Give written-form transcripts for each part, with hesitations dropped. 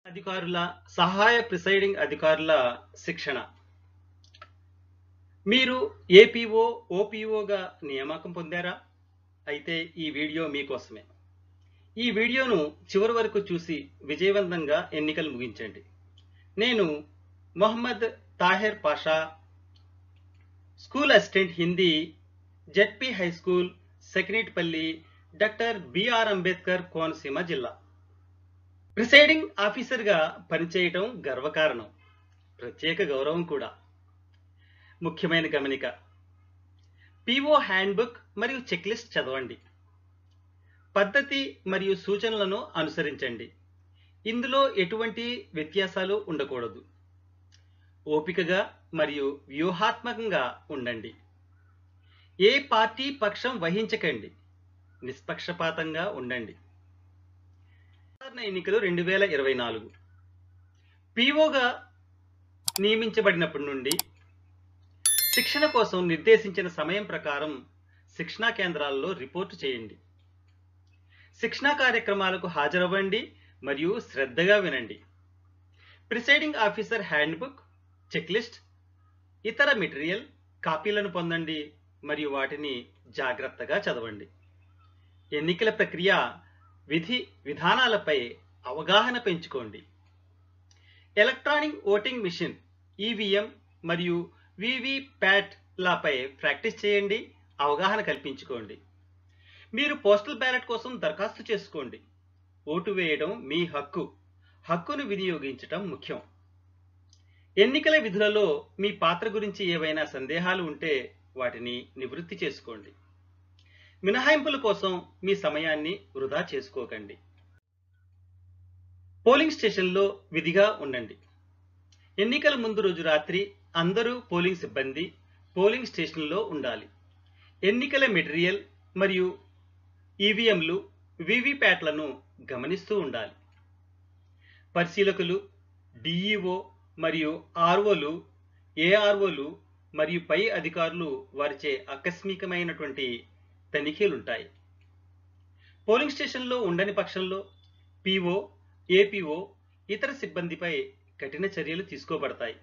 అధికారుల సహాయ ప్రిసైడింగ్ అధికారుల శిక్షణ. మీరు ఏపీఓ, ఓపీఓగా నియామకం పొందారా? అయితే ఈ వీడియో మీకోసమే. ఈ వీడియోను చివరి వరకు చూసి విజయవంతంగా ఎన్నికలు ముగించండి. నేను Mohammed Tahir Pasha, school assistant Hindi, ZP high school, Sekinetipalli, doctor BR Ambedkar, Konaseema జిల్లా. ప్రిసైడింగ్ ఆఫీసర్గా పనిచేయటం గర్వకారణం, ప్రత్యేక గౌరవం కూడా. ముఖ్యమైన గమనిక: పీఓ హ్యాండ్బుక్ మరియు చెక్లిస్ట్ చదవండి. పద్ధతి మరియు సూచనలను అనుసరించండి. ఇందులో ఎటువంటి వ్యత్యాసాలు ఉండకూడదు. ఓపికగా మరియు వ్యూహాత్మకంగా ఉండండి. ఏ పార్టీ పక్షం వహించకండి. నిష్పక్షపాతంగా ఉండండి. సాధారణ ఎన్నికలు 2024. పీఓగా నియమించబడినప్పటి నుండి శిక్షణ కోసం నిర్దేశించిన సమయం ప్రకారం శిక్షణా కేంద్రాల్లో రిపోర్టు చేయండి. శిక్షణా కార్యక్రమాలకు హాజరవ్వండి మరియు శ్రద్ధగా వినండి. ప్రిసైడింగ్ ఆఫీసర్ హ్యాండ్బుక్, చెక్లిస్ట్, ఇతర మెటీరియల్ కాపీలను పొందండి మరియు వాటిని జాగ్రత్తగా చదవండి. ఎన్నికల ప్రక్రియ విధి విధానాలపై అవగాహన పెంచుకోండి. ఎలక్ట్రానిక్ ఓటింగ్ మిషన్ ఈవీఎం మరియు వీవీప్యాట్ లపై ప్రాక్టీస్ చేయండి, అవగాహన కల్పించుకోండి. మీరు పోస్టల్ బ్యాలెట్ కోసం దరఖాస్తు చేసుకోండి. ఓటు వేయడం మీ హక్కు. హక్కును వినియోగించడం ముఖ్యం. ఎన్నికల విధులలో మీ పాత్ర గురించి ఏవైనా సందేహాలు ఉంటే వాటిని నివృత్తి చేసుకోండి. మినహాయింపుల కోసం మీ సమయాన్ని వృధా చేసుకోకండి. పోలింగ్ స్టేషన్లో విధిగా ఉండండి. ఎన్నికల ముందు రోజు రాత్రి అందరూ పోలింగ్ సిబ్బంది పోలింగ్ స్టేషన్లో ఉండాలి. ఎన్నికల మెటీరియల్ మరియు ఈవీఎంలు, వీవీప్యాట్లను గమనిస్తూ ఉండాలి. పరిశీలకులు, డిఈఓ మరియు ఆర్ఓలు, ఏఆర్ఓలు మరియు పై అధికారులు వారిచే ఆకస్మికమైనటువంటి తనిఖీలుంటాయి. పోలింగ్ స్టేషన్లో ఉండని పక్షంలో పీఓ, ఏపీఓ, ఇతర సిబ్బందిపై కఠిన చర్యలు తీసుకోబడతాయి.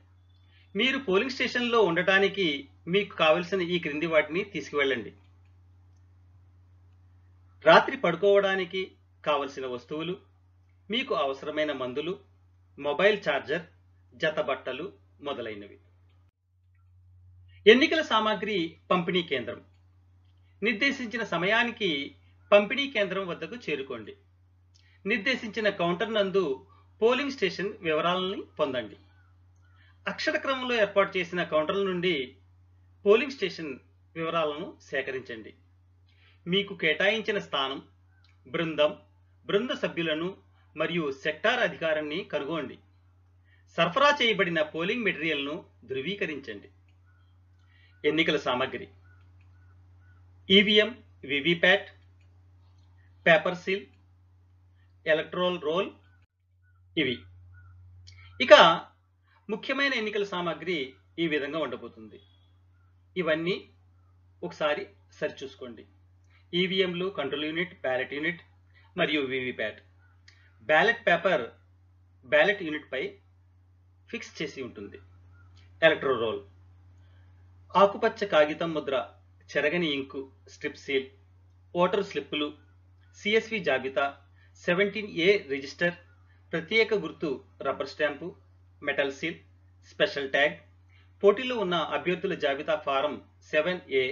మీరు పోలింగ్ స్టేషన్లో ఉండటానికి మీకు కావలసిన ఈ క్రింది వాటిని తీసుకువెళ్ళండి. రాత్రి పడుకోవడానికి కావలసిన వస్తువులు, మీకు అవసరమైన మందులు, మొబైల్ ఛార్జర్, జత బట్టలు మొదలైనవి. ఎన్నికల సామాగ్రి పంపిణీ కేంద్రం. నిర్దేశించిన సమయానికి పంపిణీ కేంద్రం వద్దకు చేరుకోండి. నిర్దేశించిన కౌంటర్ నందు పోలింగ్ స్టేషన్ వివరాలని పొందండి. అక్షర క్రమంలో ఏర్పాటు చేసిన కౌంటర్ల నుండి పోలింగ్ స్టేషన్ వివరాలను సేకరించండి. మీకు కేటాయించిన స్థానం, బృంద సభ్యులను మరియు సెక్టార్ అధికారాన్ని కనుగొనండి. సరఫరా చేయబడిన పోలింగ్ మెటీరియల్ను ధృవీకరించండి. ఎన్నికల సామాగ్రి: EVM, VVPAT, paper seal, electoral role. ఇవి. ఇక ముఖ్యమైన ఎన్నికల సామాగ్రి ఈ విధంగా ఉండబోతుంది. ఇవన్నీ ఒకసారి సరిచూసుకోండి. ఈవీఎంలు, కంట్రోల్ యూనిట్, బ్యాలెట్ యూనిట్ మరియు VVPAT. Ballot paper ballot unit పై ఫిక్స్ చేసి ఉంటుంది. ఎలక్ట్రో రోల్, ఆకుపచ్చ కాగితం ముద్ర, చెరగని ఇంకు, స్ట్రిప్ సీల్, ఓటర్ స్లిప్పులు, సిఎస్వి జాబితా, 17A రిజిస్టర్, ప్రత్యేక గుర్తు rubber stamp, metal seal, special tag, పోటీలో ఉన్న అభ్యర్థుల జాబితా ఫారం 7A,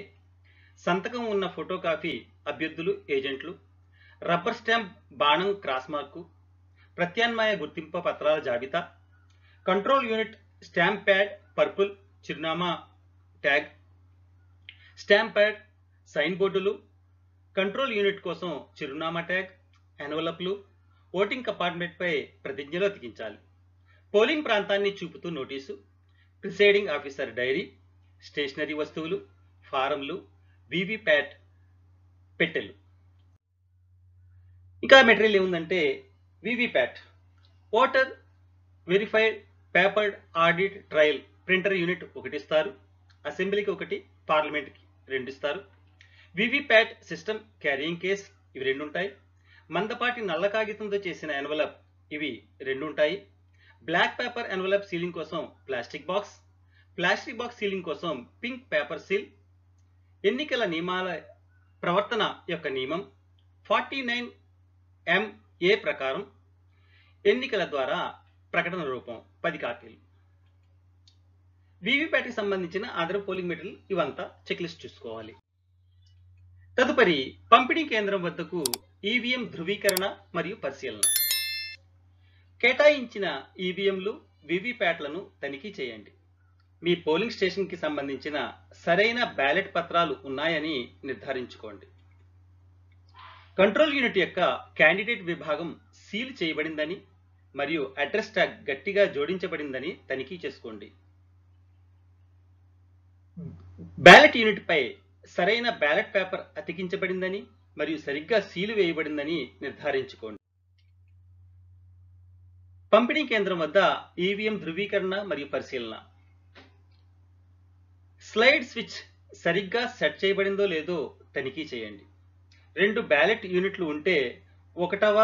సంతకం ఉన్న ఫోటోకాపీ అభ్యర్థులు, ఏజెంట్లు, రబ్బర్ స్టాంప్ బాణం క్రాస్ మార్కు, ప్రత్యామ్నాయ గుర్తింపు పత్రాల జాబితా, control unit stamp pad purple, చిరునామా ట్యాగ్, స్టాంప్ ప్యాడ్, సైన్ బోర్డులు, కంట్రోల్ యూనిట్ కోసం చిరునామా ట్యాగ్, ఎన్వలప్లు, ఓటింగ్ కంపార్ట్మెంట్ పై ప్రతిజ్ఞలు అతికించాలి. పోలింగ్ ప్రాంతాన్ని చూపుతూ notice, presiding officer diary, stationery వస్తువులు, ఫారంలు, వీవీప్యాట్ పెట్టెలు. ఇంకా మెటీరియల్ ఏముందంటే VVPAT, voter verified papered audit trail printer unit 1 ఇస్తారు. అసెంబ్లీకి 1, పార్లమెంట్కి 2 ఇస్తారు. వీవీప్యాట్ సిస్టమ్ క్యారియింగ్ కేస్, ఇవి 2 ఉంటాయి. మందపాటి నల్ల కాగితంతో చేసిన ఎన్వలప్ ఇవి రెండు ఉంటాయి. బ్లాక్ పేపర్ ఎన్వలప్ సీలింగ్ కోసం ప్లాస్టిక్ బాక్స్ సీలింగ్ కోసం పింక్ పేపర్ సీల్. ఎన్నికల నియమాల ప్రవర్తన యొక్క నియమం 49MA ప్రకారం ఎన్నికల ద్వారా ప్రకటన రూపం 10 కాపీలు. వీవీప్యాట్కి సంబంధించిన అదర్ పోలింగ్ మెటీరియల్ ఇవంతా చెక్ లిస్ట్ చూసుకోవాలి. తదుపరి పంపిణీ కేంద్రం వద్దకు ఈవీఎం ధృవీకరణ మరియు పరిశీలన. కేటాయించిన ఈవీఎంలు వీవీప్యాట్లను తనిఖీ చేయండి. మీ పోలింగ్ స్టేషన్కి సంబంధించిన సరైన బ్యాలెట్ పత్రాలు ఉన్నాయని నిర్ధారించుకోండి. కంట్రోల్ యూనిట్ యొక్క క్యాండిడేట్ విభాగం సీల్ చేయబడిందని మరియు అడ్రస్ ట్యాగ్ గట్టిగా జోడించబడిందని తనిఖీ చేసుకోండి. బ్యాలెట్ యూనిట్ పై సరైన బ్యాలెట్ పేపర్ అతికించబడిందని మరియు సరిగ్గా సీలు వేయబడిందని నిర్ధారించుకోండి. పంపిణీ కేంద్రం వద్ద ఈవీఎం ధృవీకరణ మరియు పరిశీలన. స్లైడ్ స్విచ్ సరిగ్గా సెట్ చేయబడిందో లేదో తనిఖీ చేయండి. 2 బ్యాలెట్ యూనిట్లు ఉంటే 1వ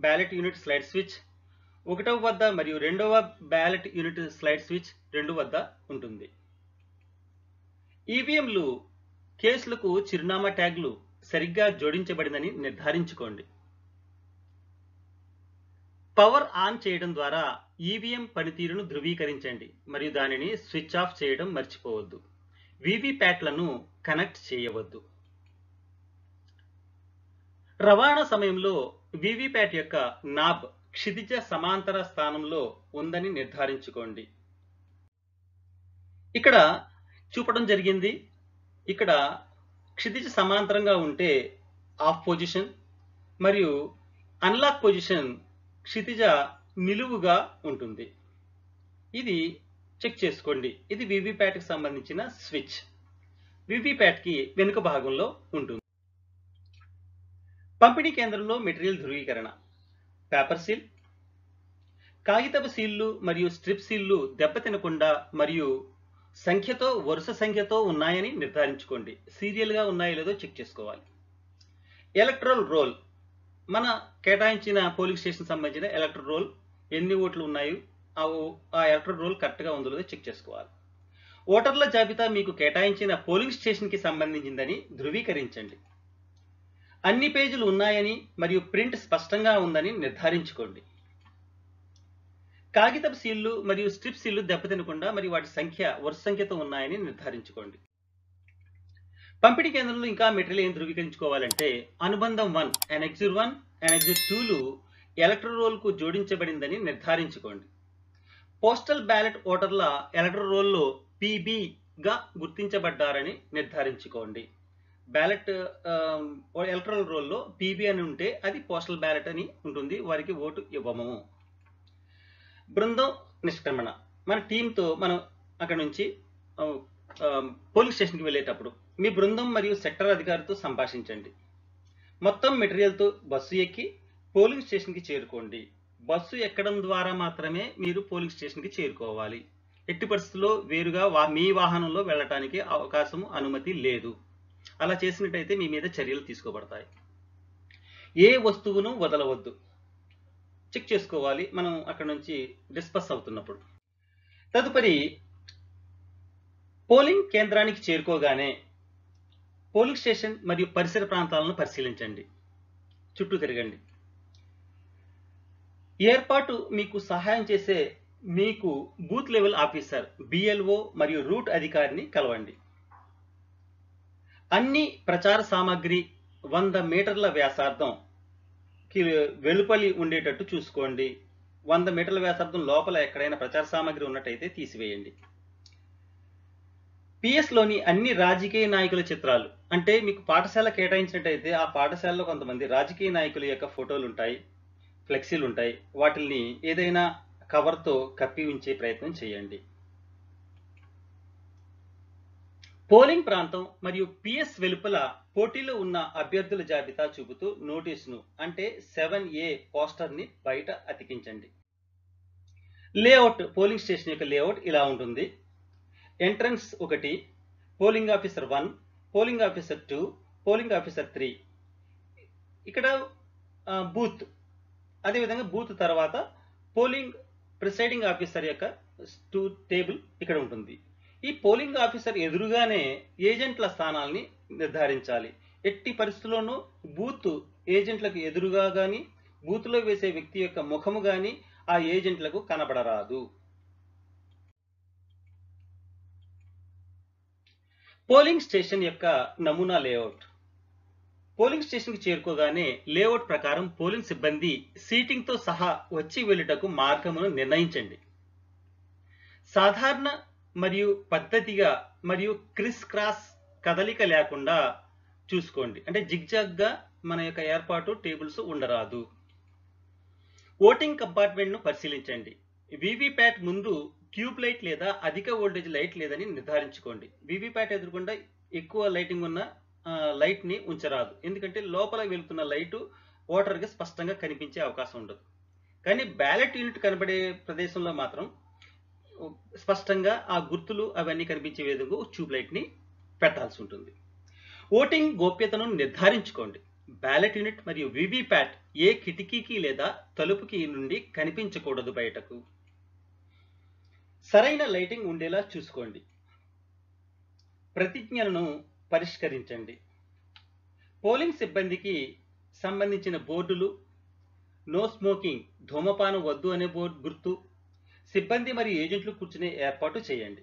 బ్యాలెట్ యూనిట్ స్లైడ్ స్విచ్ 1వ వద్ద మరియు 2వ బ్యాలెట్ యూనిట్ స్లైడ్ స్విచ్ 2 వద్ద ఉంటుంది. ఈవీఎంలు కేసులకు చిరునామా ట్యాగ్లు సరిగ్గా జోడించబడిందని నిర్ధారించుకోండి. పవర్ ఆన్ చేయడం ద్వారా ఈవీఎం పనితీరును ధృవీకరించండి మరియు దానిని స్విచ్ ఆఫ్ చేయడం మర్చిపోవద్దు. వీవీప్యాట్లను కనెక్ట్ చేయవద్దు. రవాణా సమయంలో వీవీప్యాట్ యొక్క నాబ్ క్షితిజ సమాంతర స్థానంలో ఉందని నిర్ధారించుకోండి. ఇక్కడ చూపడం జరిగింది. ఇక్కడ క్షితిజ సమాంతరంగా ఉంటే ఆఫ్ పొజిషన్ మరియు అన్లాక్ పొజిషన్ క్షితిజ నిలువుగా ఉంటుంది. ఇది చెక్ చేసుకోండి. ఇది వీవీప్యాట్కి సంబంధించిన స్విచ్. వీవీప్యాట్కి వెనుక భాగంలో ఉంటుంది. పంపిణీ కేంద్రంలో మెటీరియల్ ధృవీకరణ. Paper seal. కాగితపు సీళ్లు మరియు స్ట్రిప్ సీళ్లు దెబ్బతినకుండా మరియు వరుస సంఖ్యతో ఉన్నాయని నిర్ధారించుకోండి. సీరియల్గా ఉన్నాయో లేదో చెక్ చేసుకోవాలి. Electoral role. మన కేటాయించిన పోలింగ్ స్టేషన్ సంబంధించిన ఎలక్ట్రల్ రోల్ ఎన్ని ఓట్లు ఉన్నాయో ఆ ఎలక్ట్రల్ రోల్ కరెక్ట్గా ఉందో లేదో చెక్ చేసుకోవాలి. ఓటర్ల జాబితా మీకు కేటాయించిన పోలింగ్ స్టేషన్కి సంబంధించిందని ధృవీకరించండి. అన్ని పేజీలు ఉన్నాయని మరియు ప్రింట్ స్పష్టంగా ఉందని నిర్ధారించుకోండి. కాగితపు సీళ్లు మరియు స్ట్రిప్ సీళ్లు దెబ్బతినకుండా మరియు వాటి వరుస సంఖ్యతో ఉన్నాయని నిర్ధారించుకోండి. పంపిణీ కేంద్రంలో ఇంకా మెటీరియల్ ఏం ధృవీకరించుకోవాలంటే అనుబంధం 1 అనెక్సర్ 1 అనెక్సర్ 2లు ఎలక్ట్రల్ రోల్కు జోడించబడిందని నిర్ధారించుకోండి. పోస్టల్ బ్యాలెట్ ఓటర్ల ఎలక్ట్రల్ రోల్లో పీబీగా గుర్తించబడ్డారని నిర్ధారించుకోండి. బ్యాలెట్ ఎలక్ట్రల్ రోల్లో పీబీ అని ఉంటే అది పోస్టల్ బ్యాలెట్ అని ఉంటుంది. వారికి ఓటు ఇవ్వము. బృందం నిష్క్రమణ. మన టీంతో మనం అక్కడ నుంచి పోలింగ్ స్టేషన్కి వెళ్ళేటప్పుడు మీ బృందం మరియు సెక్టర్ అధికారితో సంభాషించండి. మొత్తం మెటీరియల్తో బస్సు ఎక్కి పోలింగ్ స్టేషన్కి చేరుకోండి. బస్సు ఎక్కడం ద్వారా మాత్రమే మీరు పోలింగ్ స్టేషన్కి చేరుకోవాలి. ఎట్టి పరిస్థితుల్లో వేరుగా మీ వాహనంలో వెళ్ళటానికి అనుమతి లేదు. అలా చేసినట్టయితే మీ మీద చర్యలు తీసుకోబడతాయి. ఏ వస్తువును వదలవద్దు. చెక్ చేసుకోవాలి మనం అక్కడ నుంచి డిస్పస్ అవుతున్నప్పుడు. తదుపరి పోలింగ్ కేంద్రానికి చేరుకోగానే పోలింగ్ స్టేషన్ మరియు పరిసర ప్రాంతాలను పరిశీలించండి. చుట్టూ తిరగండి. ఏర్పాటు మీకు సహాయం చేసే మీకు బూత్ లెవెల్ ఆఫీసర్ బిఎల్ఓ మరియు రూట్ అధికారిని కలవండి. అన్ని ప్రచార సామాగ్రి 100 మీటర్ల వ్యాసార్థం వెలుపలి ఉండేటట్టు చూసుకోండి. 100 మీటర్ల వ్యాసార్థం లోపల ఎక్కడైనా ప్రచార సామాగ్రి ఉన్నట్టయితే తీసివేయండి. పిఎస్లోని అన్ని రాజకీయ నాయకుల చిత్రాలు, అంటే మీకు పాఠశాల కేటాయించినట్టయితే ఆ పాఠశాలలో కొంతమంది రాజకీయ నాయకుల యొక్క ఫోటోలు ఉంటాయి, ఫ్లెక్సీలు ఉంటాయి. వాటిని ఏదైనా కవర్తో కప్పి ఉంచే ప్రయత్నం చేయండి. పోలింగ్ ప్రాంతం మరియు పిఎస్ వెలుపల పోటీలో ఉన్న అభ్యర్థుల జాబితా చూపుతూ నోటీసును అంటే 7A పోస్టర్ని బయట అతికించండి. లేఅవుట్. పోలింగ్ స్టేషన్ యొక్క లేఅవుట్ ఇలా ఉంటుంది. Entrance 1, polling officer 1, polling officer 2, polling officer 3. ఇక్కడ బూత్ అదేవిధంగా బూత్ తర్వాత పోలింగ్ ప్రిసైడింగ్ ఆఫీసర్ యొక్క టేబుల్ ఇక్కడ ఉంటుంది. ఈ పోలింగ్ ఆఫీసర్ ఎదురుగానే ఏజెంట్ల స్థానాల్ని నిర్ధారించాలి. ఎట్టి పరిస్థితుల్లోనూ బూత్ ఏజెంట్లకు ఎదురుగా కానీ బూత్లో వేసే వ్యక్తి యొక్క ముఖము కానీ ఆ ఏజెంట్లకు కనబడరాదు. పోలింగ్ స్టేషన్ యొక్క నమూనా లేఅవుట్. పోలింగ్ స్టేషన్కి చేరుకోగానే లేఅవుట్ ప్రకారం పోలింగ్ సిబ్బంది సీటింగ్తో సహా వచ్చి వెళ్ళుటకు మార్గమును నిర్ణయించండి. సాధారణ మరియు పద్ధతిగా మరియు క్రిస్ క్రాస్ కదలిక లేకుండా చూసుకోండి. అంటే జిగ్జాగ్గా మన యొక్క ఏర్పాటు టేబుల్స్ ఉండరాదు. ఓటింగ్ కంపార్ట్మెంట్ను పరిశీలించండి. వీవీప్యాట్ ముందు ట్యూబ్ లైట్ లేదా అధిక వోల్టేజ్ లైట్ లేదని నిర్ధారించుకోండి. వీవీప్యాట్ ఎదురుకుండా ఎక్కువ లైటింగ్ ఉన్న లైట్ని ఉంచరాదు. ఎందుకంటే లోపల వెళ్తున్న లైటు ఓటర్కి స్పష్టంగా కనిపించే అవకాశం ఉండదు. కానీ బ్యాలెట్ యూనిట్ కనబడే ప్రదేశంలో మాత్రం స్పష్టంగా ఆ గుర్తులు అవన్నీ కనిపించే విధంగా ట్యూబ్ లైట్ని పెట్టాల్సి ఉంటుంది. ఓటింగ్ గోప్యతను నిర్ధారించుకోండి. బ్యాలెట్ యూనిట్ మరియు వీవీప్యాట్ ఏ కిటికీకి లేదా తలుపుకి నుండి కనిపించకూడదు బయటకు. సరైన లైటింగ్ ఉండేలా చూసుకోండి. ప్రతిజ్ఞలను పరిష్కరించండి. పోలింగ్ సిబ్బందికి సంబంధించిన బోర్డులు, నో స్మోకింగ్ ధూమపానం వద్దు అనే బోర్డు గుర్తు, సిబ్బంది మరియు ఏజెంట్లు కూర్చునే ఏర్పాటు చేయండి.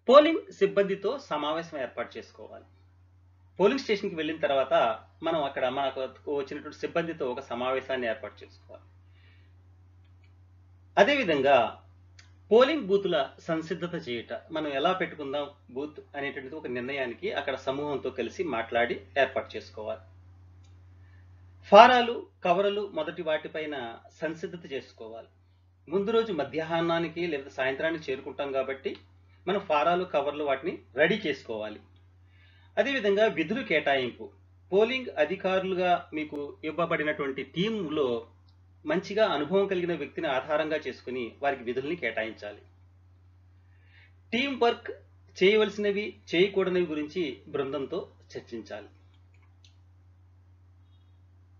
పోలింగ్ సిబ్బందితో సమావేశం ఏర్పాటు చేసుకోవాలి. పోలింగ్ స్టేషన్కి వెళ్ళిన తర్వాత మనం అక్కడ మనకు వచ్చినటువంటి సిబ్బందితో ఒక సమావేశాన్ని ఏర్పాటు చేసుకోవాలి. అదేవిధంగా పోలింగ్ బూతుల సంసిద్ధత చేయుట. మనం ఎలా పెట్టుకుందాం బూత్ అనేటువంటిది ఒక నిర్ణయానికి అక్కడ సమూహంతో కలిసి మాట్లాడి ఏర్పాటు చేసుకోవాలి. ఫారాలు, కవరులు మొదటి వాటిపైన సంసిద్ధత చేసుకోవాలి. ముందు రోజు మధ్యాహ్నానికి లేదా సాయంత్రానికి చేరుకుంటాం కాబట్టి మనం ఫారాలు, కవర్లు వాటిని రెడీ చేసుకోవాలి. అదేవిధంగా విధులు కేటాయింపు. పోలింగ్ అధికారులుగా మీకు ఇవ్వబడినటువంటి టీంలో మంచిగా అనుభవం కలిగిన వ్యక్తిని ఆధారంగా చేసుకుని వారికి విధుల్ని కేటాయించాలి. టీం వర్క్ చేయవలసినవి, చేయకూడనివి గురించి బృందంతో చర్చించాలి.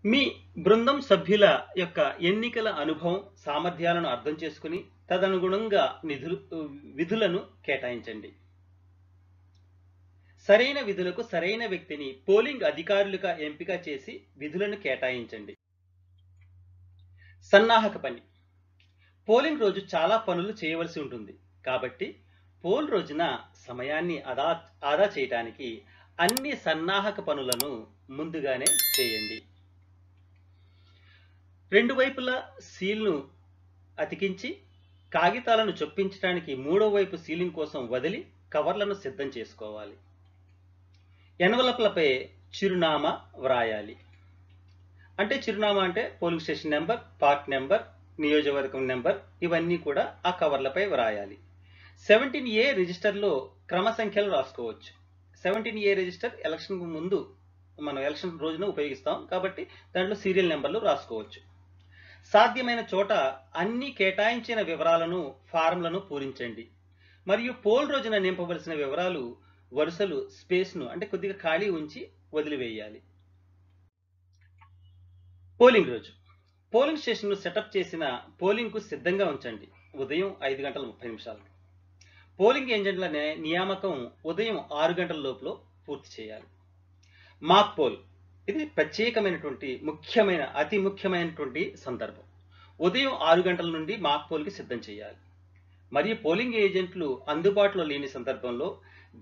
మీ బృందం సభ్యుల యొక్క ఎన్నికల అనుభవం, సామర్థ్యాలను అర్థం చేసుకుని తదనుగుణంగా విధులను కేటాయించండి. సరైన విధులకు సరైన వ్యక్తిని పోలింగ్ అధికారులుగా ఎంపిక చేసి విధులను కేటాయించండి. సన్నాహక పని. పోలింగ్ రోజు చాలా పనులు చేయవలసి ఉంటుంది కాబట్టి పోల్ రోజున సమయాన్ని ఆదా చేయడానికి అన్ని సన్నాహక పనులను ముందుగానే చేయండి. రెండు వైపులా సీల్ను అతికించి కాగితాలను చొప్పించడానికి మూడో వైపు సీలింగ్ కోసం వదిలి కవర్లను సిద్ధం చేసుకోవాలి. ఎన్వలప్లపై చిరునామా వ్రాయాలి. అంటే చిరునామా అంటే polling station number, part number, నియోజకవర్గం నెంబర్ ఇవన్నీ కూడా ఆ కవర్లపై వ్రాయాలి. 17A రిజిస్టర్లో క్రమ సంఖ్యలు రాసుకోవచ్చు. 17A రిజిస్టర్ ఎలక్షన్ ముందు మనం ఎలక్షన్ రోజున ఉపయోగిస్తాం కాబట్టి దాంట్లో సీరియల్ నెంబర్లు రాసుకోవచ్చు. సాధ్యమైన చోట అన్ని కేటాయించిన వివరాలను, ఫారంలను పూరించండి. మరియు పోల్ రోజున నింపవలసిన వివరాలు, వరుసలు, స్పేస్ను అంటే కొద్దిగా ఖాళీ ఉంచి వదిలివేయాలి. పోలింగ్ రోజు పోలింగ్ స్టేషన్ను సెటప్ చేసిన పోలింగ్కు సిద్ధంగా ఉంచండి. ఉదయం 5:30 పోలింగ్ ఏజెంట్ల నియామకం ఉదయం 6 గంటల లోపల పూర్తి చేయాలి. మాక్ పోల్ ఇది ప్రత్యేకమైనటువంటి అతి ముఖ్యమైనటువంటి సందర్భం. ఉదయం 6 గంటల నుండి మాక్ పోల్కి సిద్ధం చేయాలి. మరియు పోలింగ్ ఏజెంట్లు అందుబాటులో లేని సందర్భంలో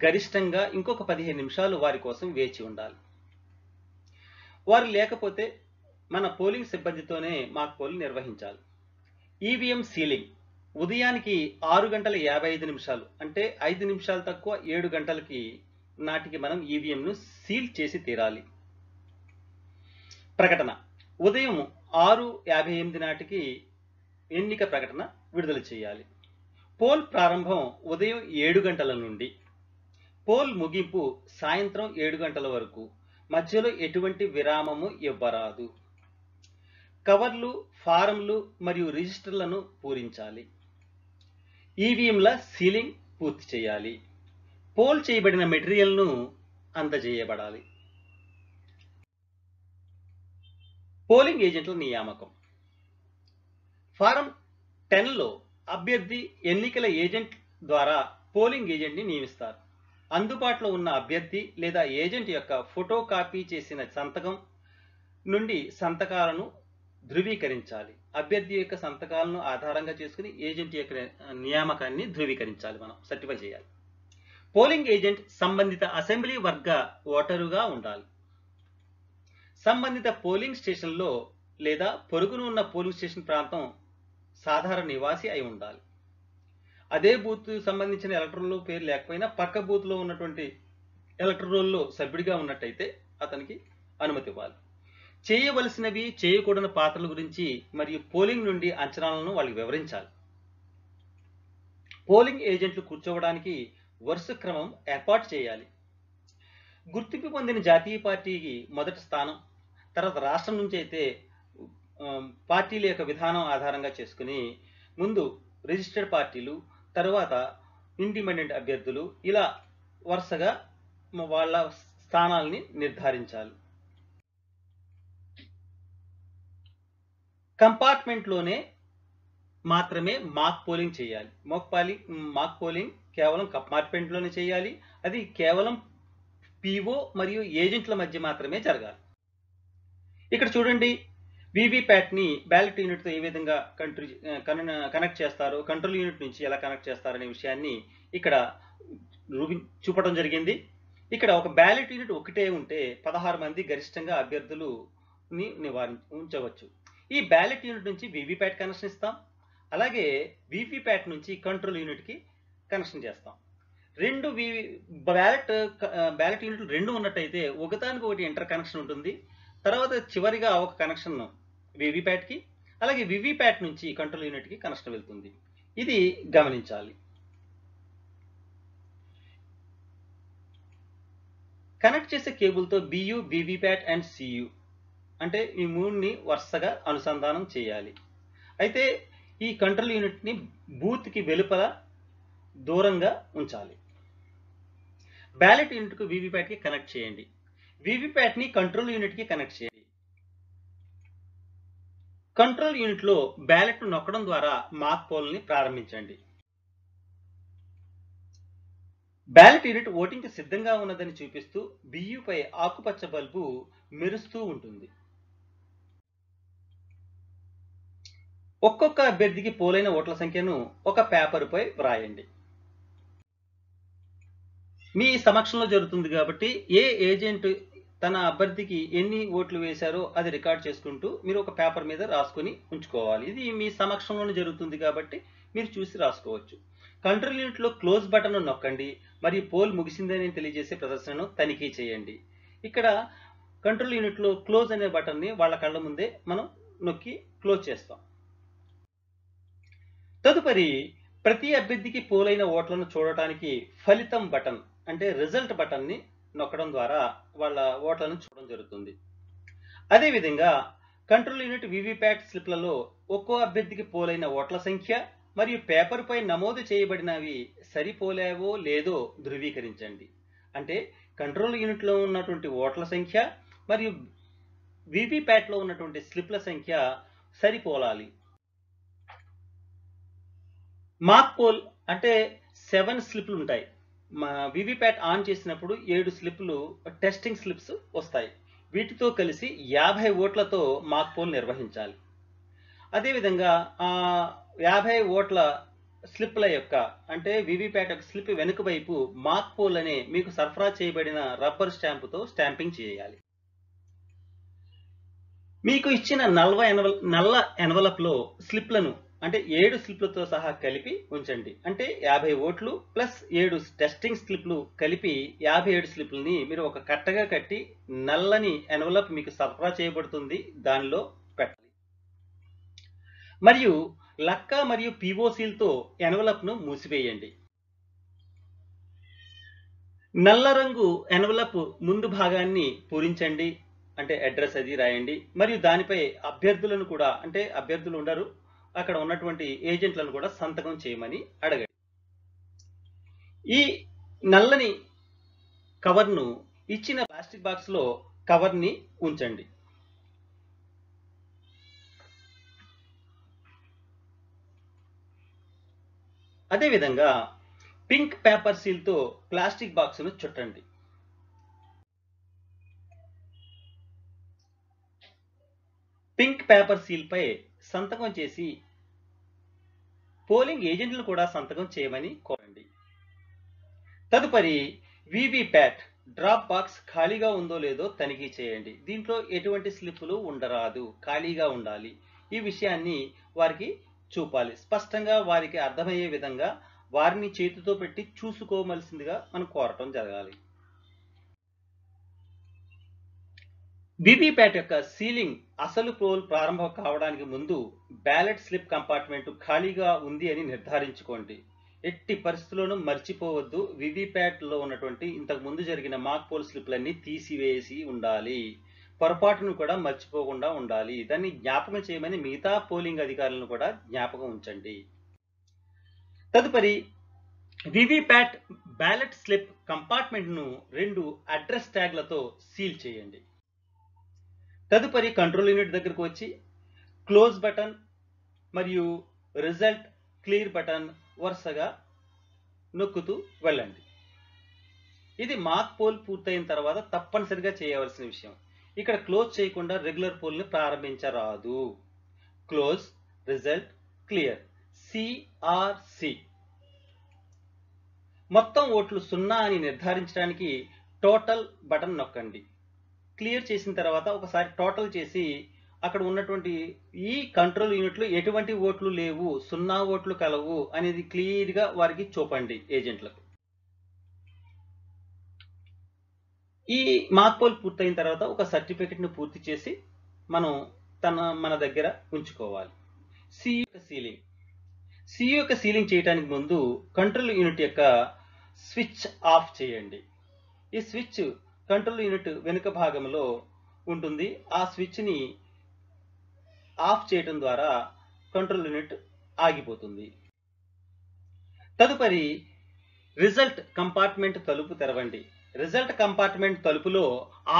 గరిష్టంగా ఇంకొక 15 నిమిషాలు వారి కోసం వేచి ఉండాలి. వారు లేకపోతే మన పోలింగ్ సిబ్బందితోనే మాక్ పోల్ నిర్వహించాలి. ఈవీఎం సీలింగ్ ఉదయానికి 6:55 అంటే 5 నిమిషాలు తక్కువ 7 గంటలకి నాటికి మనం ఈవీఎంను సీల్ చేసి తీరాలి. ప్రకటన ఉదయం 6:58 నాటికి ఎన్నిక ప్రకటన విడుదల చేయాలి. పోల్ ప్రారంభం ఉదయం 7 గంటల నుండి, పోల్ ముగింపు సాయంత్రం 7 గంటల వరకు. మధ్యలో ఎటువంటి విరామము ఇవ్వరాదు. కవర్లు, ఫారంలు మరియు రిజిస్టర్లను పూరించాలి. ఈవీఎంల సీలింగ్ పూర్తి చేయాలి. పోల్ చేయబడిన మెటీరియల్ను అందజేయబడాలి. పోలింగ్ ఏజెంట్ల నియామకం. ఫారం 10లో అభ్యర్థి ఎన్నికల ఏజెంట్ ద్వారా పోలింగ్ ఏజెంట్ని నియమిస్తారు. అందుబాటులో ఉన్న అభ్యర్థి లేదా ఏజెంట్ యొక్క ఫోటో కాపీ చేసిన సంతకం నుండి సంతకాలను ధృవీకరించాలి. అభ్యర్థి యొక్క సంతకాలను ఆధారంగా చేసుకుని ఏజెంట్ యొక్క నియామకాన్ని ధృవీకరించాలి, మనం సర్టిఫై చేయాలి. పోలింగ్ ఏజెంట్ సంబంధిత అసెంబ్లీ వర్గ ఓటరుగా ఉండాలి. సంబంధిత పోలింగ్ స్టేషన్లో లేదా పొరుగున ఉన్న పోలింగ్ స్టేషన్ ప్రాంతం సాధారణ నివాసి అయి ఉండాలి. అదే బూత్ సంబంధించిన ఎలక్టరల్ పేరు లేకపోయినా పక్క బూత్లో ఉన్నటువంటి ఎలక్టరల్లో సభ్యుడిగా ఉన్నట్టయితే అతనికి అనుమతి ఇవ్వాలి. చేయవలసినవి చేయకూడని పాత్రల గురించి మరియు పోలింగ్ నుండి అంచనాలను వాళ్ళకి వివరించాలి. పోలింగ్ ఏజెంట్లు కూర్చోవడానికి వరుస క్రమం ఏర్పాటు చేయాలి. గుర్తింపు పొందిన జాతీయ పార్టీకి మొదటి స్థానం, తర్వాత రాష్ట్రం నుంచి అయితే పార్టీల యొక్క విధానం ఆధారంగా చేసుకుని ముందు రిజిస్టర్డ్ పార్టీలు, తర్వాత ఇండిపెండెంట్ అభ్యర్థులు, ఇలా వరుసగా వాళ్ళ స్థానాల్ని నిర్ధారించాలి. కంపార్ట్మెంట్లోనే మాత్రమే మాక్ పోలింగ్ చేయాలి. మాక్ పోలింగ్ కేవలం కంపార్ట్మెంట్లోనే చేయాలి. అది కేవలం పిఓ మరియు ఏజెంట్ల మధ్య మాత్రమే జరగాలి. ఇక్కడ చూడండి, వీవీప్యాట్ని బ్యాలెట్ యూనిట్తో ఏ విధంగా కనెక్ట్ చేస్తారో, కంట్రోల్ యూనిట్ నుంచి ఎలా కనెక్ట్ చేస్తారనే విషయాన్ని ఇక్కడ చూపడం జరిగింది. ఇక్కడ ఒక బ్యాలెట్ యూనిట్ ఒకటే ఉంటే 16 మంది గరిష్టంగా అభ్యర్థులని ఉంచవచ్చు. ఈ బ్యాలెట్ యూనిట్ నుంచి వీవీప్యాట్ కనెక్షన్ ఇస్తాం, అలాగే వీవీప్యాట్ నుంచి కంట్రోల్ యూనిట్కి కనెక్షన్ చేస్తాం. రెండు బ్యాలెట్ యూనిట్లు రెండు ఉన్నట్టయితే ఒకదానికి ఒకటి ఇంటర్ కనెక్షన్ ఉంటుంది. తర్వాత చివరిగా ఒక కనెక్షన్ వీవీప్యాట్కి, అలాగే వీవీప్యాట్ నుంచి కంట్రోల్ యూనిట్కి కనెక్షన్ వెళ్తుంది. ఇది గమనించాలి. కనెక్ట్ చేసే కేబుల్తో బియు, వీవీప్యాట్ అండ్ సియు అంటే ఈ మూడుని వరుసగా అనుసంధానం చేయాలి. అయితే ఈ కంట్రోల్ యూనిట్ని బూత్కి వెలుపల దూరంగా ఉంచాలి. బ్యాలెట్ యూనిట్కు వీవీప్యాట్కి కనెక్ట్ చేయండి. వీవీప్యాట్ని కంట్రోల్ యూనిట్కి కనెక్ట్ చేయండి. కంట్రోల్ యూనిట్లో బ్యాలెట్ను నొక్కడం ద్వారా మాక్ పోల్ని ప్రారంభించండి. బ్యాలెట్ యూనిట్ ఓటింగ్కి సిద్ధంగా ఉన్నదని చూపిస్తూ బియ్యుపై ఆకుపచ్చ బల్బు మెరుస్తూ ఉంటుంది. ఒక్కొక్క అభ్యర్థికి పోలైన ఓట్ల సంఖ్యను ఒక పేపర్పై వ్రాయండి. మీ సమక్షంలో జరుగుతుంది కాబట్టి ఏ ఏజెంట్ తన అభ్యర్థికి ఎన్ని ఓట్లు వేశారో అది రికార్డ్ చేసుకుంటూ మీరు ఒక పేపర్ మీద రాసుకొని ఉంచుకోవాలి. ఇది మీ సమక్షంలోనే జరుగుతుంది కాబట్టి మీరు చూసి రాసుకోవచ్చు. కంట్రోల్ యూనిట్లో క్లోజ్ బటన్ నొక్కండి మరియు పోల్ ముగిసిందని తెలియజేసే ప్రదర్శనను తనిఖీ చేయండి. ఇక్కడ కంట్రోల్ యూనిట్లో క్లోజ్ అనే బటన్ని వాళ్ళ కళ్ళ ముందే మనం నొక్కి క్లోజ్ చేస్తాం. తదుపరి ప్రతి అభ్యర్థికి పోలైన ఓట్లను చూడటానికి ఫలితం బటన్ అంటే రిజల్ట్ బటన్ని నొక్కడం ద్వారా వాళ్ళ ఓట్లను చూడడం జరుగుతుంది. అదేవిధంగా కంట్రోల్ యూనిట్ వీవీప్యాట్ స్లిప్లలో ఒక్కో అభ్యర్థికి పోలైన ఓట్ల సంఖ్య మరియు పేపర్పై నమోదు చేయబడినవి సరిపోలేవో లేదో ధృవీకరించండి. అంటే కంట్రోల్ యూనిట్లో ఉన్నటువంటి ఓట్ల సంఖ్య మరియు వీవీప్యాట్లో ఉన్నటువంటి స్లిప్ల సంఖ్య సరిపోలాలి. మాక్ పోల్ అంటే 7 స్లిప్లు ఉంటాయి. వీవీప్యాట్ ఆన్ చేసినప్పుడు 7 స్లిప్లు టెస్టింగ్ స్లిప్స్ వస్తాయి. వీటితో కలిసి 50 ఓట్లతో మాక్ పోల్ నిర్వహించాలి. అదేవిధంగా 50 ఓట్ల స్లిప్ల యొక్క అంటే వీవీప్యాట్ యొక్క స్లిప్ వెనుక వైపు మాక్ పోల్ అనే మీకు సరఫరా చేయబడిన రబ్బర్ స్టాంపుతో స్టాంపింగ్ చేయాలి. మీకు ఇచ్చిన నల్ల ఎన్వలప్లో స్లిప్లను అంటే 7 స్లిప్లతో సహా కలిపి ఉంచండి. అంటే 50 ఓట్లు ప్లస్ 7 టెస్టింగ్ స్లిప్లు కలిపి 57 స్లిప్లని మీరు ఒక కట్టగా కట్టి నల్లని ఎన్వలప్ మీకు సరఫరా చేయబడుతుంది దానిలో పెట్టాలి. మరియు లక్క మరియు పిఓసీలతో ఎన్వలప్ను మూసివేయండి. నల్ల రంగు ఎన్వలప్ ముందు భాగాన్ని పూరించండి, అంటే అడ్రస్ అది రాయండి. మరియు దానిపై అభ్యర్థులను కూడా అంటే అభ్యర్థులు ఉండరు అక్కడ ఉన్నటువంటి ఏజెంట్లను కూడా సంతకం చేయమని అడగండి. ఈ నల్లని కవర్ను ఇచ్చిన ప్లాస్టిక్ బాక్స్లో కవర్ని ఉంచండి. అదేవిధంగా పింక్ పేపర్ సీల్తో ప్లాస్టిక్ బాక్స్ను చుట్టండి. పింక్ పేపర్ సీల్పై సంతకం చేసి పోలింగ్ ఏజెంట్లను కూడా సంతకం చేయమని కోరండి. తదుపరి వీవీప్యాట్ డ్రాప్ బాక్స్ ఖాళీగా ఉందో లేదో తనిఖీ చేయండి. దీంట్లో ఎటువంటి స్లిప్పులు ఉండరాదు, ఖాళీగా ఉండాలి. ఈ విషయాన్ని వారికి చూపాలి. స్పష్టంగా వారికి అర్థమయ్యే విధంగా వారిని చేతితో పెట్టి చూసుకోవలసిందిగా మనం కోరటం జరగాలి. వీవీప్యాట్ యొక్క సీలింగ్ అసలు పోల్ ప్రారంభం కావడానికి ముందు బ్యాలెట్ స్లిప్ కంపార్ట్మెంట్ ఖాళీగా ఉంది అని నిర్ధారించుకోండి. ఎట్టి పరిస్థితుల్లోనూ మర్చిపోవద్దు. వీవీప్యాట్లో ఉన్నటువంటి ఇంతకు ముందు జరిగిన మాక్ పోల్ స్లిప్లన్నీ తీసివేసి ఉండాలి. పొరపాటును కూడా మర్చిపోకుండా ఉండాలి. దాన్ని జ్ఞాపకం చేయమని మిగతా పోలింగ్ అధికారులను కూడా జ్ఞాపకం ఉంచండి. తదుపరి వీవీప్యాట్ బ్యాలెట్ స్లిప్ కంపార్ట్మెంట్ను 2 అడ్రస్ ట్యాగ్లతో సీల్ చేయండి. తదుపరి కంట్రోల్ యూనిట్ దగ్గరకు వచ్చి క్లోజ్ బటన్ మరియు రిజల్ట్ క్లియర్ బటన్ వరుసగా నొక్కుతూ వెళ్ళండి. ఇది మాక్ పోల్ పూర్తయిన తర్వాత తప్పనిసరిగా చేయవలసిన విషయం. ఇక్కడ క్లోజ్ చేయకుండా రెగ్యులర్ పోల్ని ప్రారంభించరాదు. Close, result, clear, CRC. మొత్తం ఓట్లు 0 అని నిర్ధారించడానికి టోటల్ బటన్ నొక్కండి. క్లియర్ చేసిన తర్వాత ఒకసారి టోటల్ చేసి అక్కడ ఉన్నటువంటి ఈ కంట్రోల్ యూనిట్లో ఎటువంటి ఓట్లు లేవు, 0 ఓట్లు కలవు అనేది క్లియర్గా వారికి చూపండి ఏజెంట్లకు. ఈ మాక్ పోల్ పూర్తయిన తర్వాత ఒక సర్టిఫికెట్ను పూర్తి చేసి మన దగ్గర ఉంచుకోవాలి. సియు యొక్క సీలింగ్ చేయడానికి ముందు కంట్రోల్ యూనిట్ యొక్క స్విచ్ ఆఫ్ చేయండి. ఈ స్విచ్ కంట్రోల్ యూనిట్ వెనుక భాగంలో ఉంటుంది. ఆ స్విచ్ని ఆఫ్ చేయడం ద్వారా కంట్రోల్ యూనిట్ ఆగిపోతుంది. తదుపరి రిజల్ట్ కంపార్ట్మెంట్ తలుపు తెరవండి. రిజల్ట్ కంపార్ట్మెంట్ తలుపులో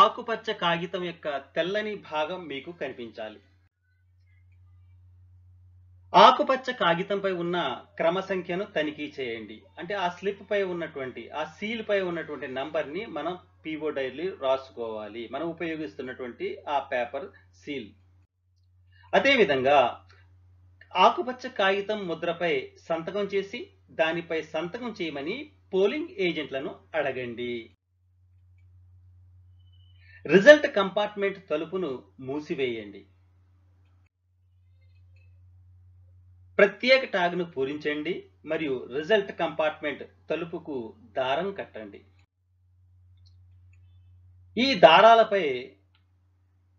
ఆకుపచ్చ కాగితం యొక్క తెల్లని భాగం మీకు కనిపించాలి. ఆకుపచ్చ కాగితంపై ఉన్న క్రమ సంఖ్యను తనిఖీ చేయండి. అంటే ఆ స్లిప్ పై ఉన్నటువంటి, ఆ సీల్ పై ఉన్నటువంటి నంబర్ని మనం PO డైరీ రాసుకోవాలి. మనం ఉపయోగిస్తున్నటువంటి ఆ పేపర్ సీల్. అదేవిధంగా ఆకుపచ్చ కాగితం ముద్రపై సంతకం చేసి దానిపై సంతకం చేయమని పోలింగ్ ఏజెంట్లను అడగండి. రిజల్ట్ కంపార్ట్మెంట్ తలుపును మూసివేయండి. ప్రత్యేక ట్యాగ్ను పూరించండి మరియు రిజల్ట్ కంపార్ట్మెంట్ తలుపుకు దారం కట్టండి. ఈ దారాలపై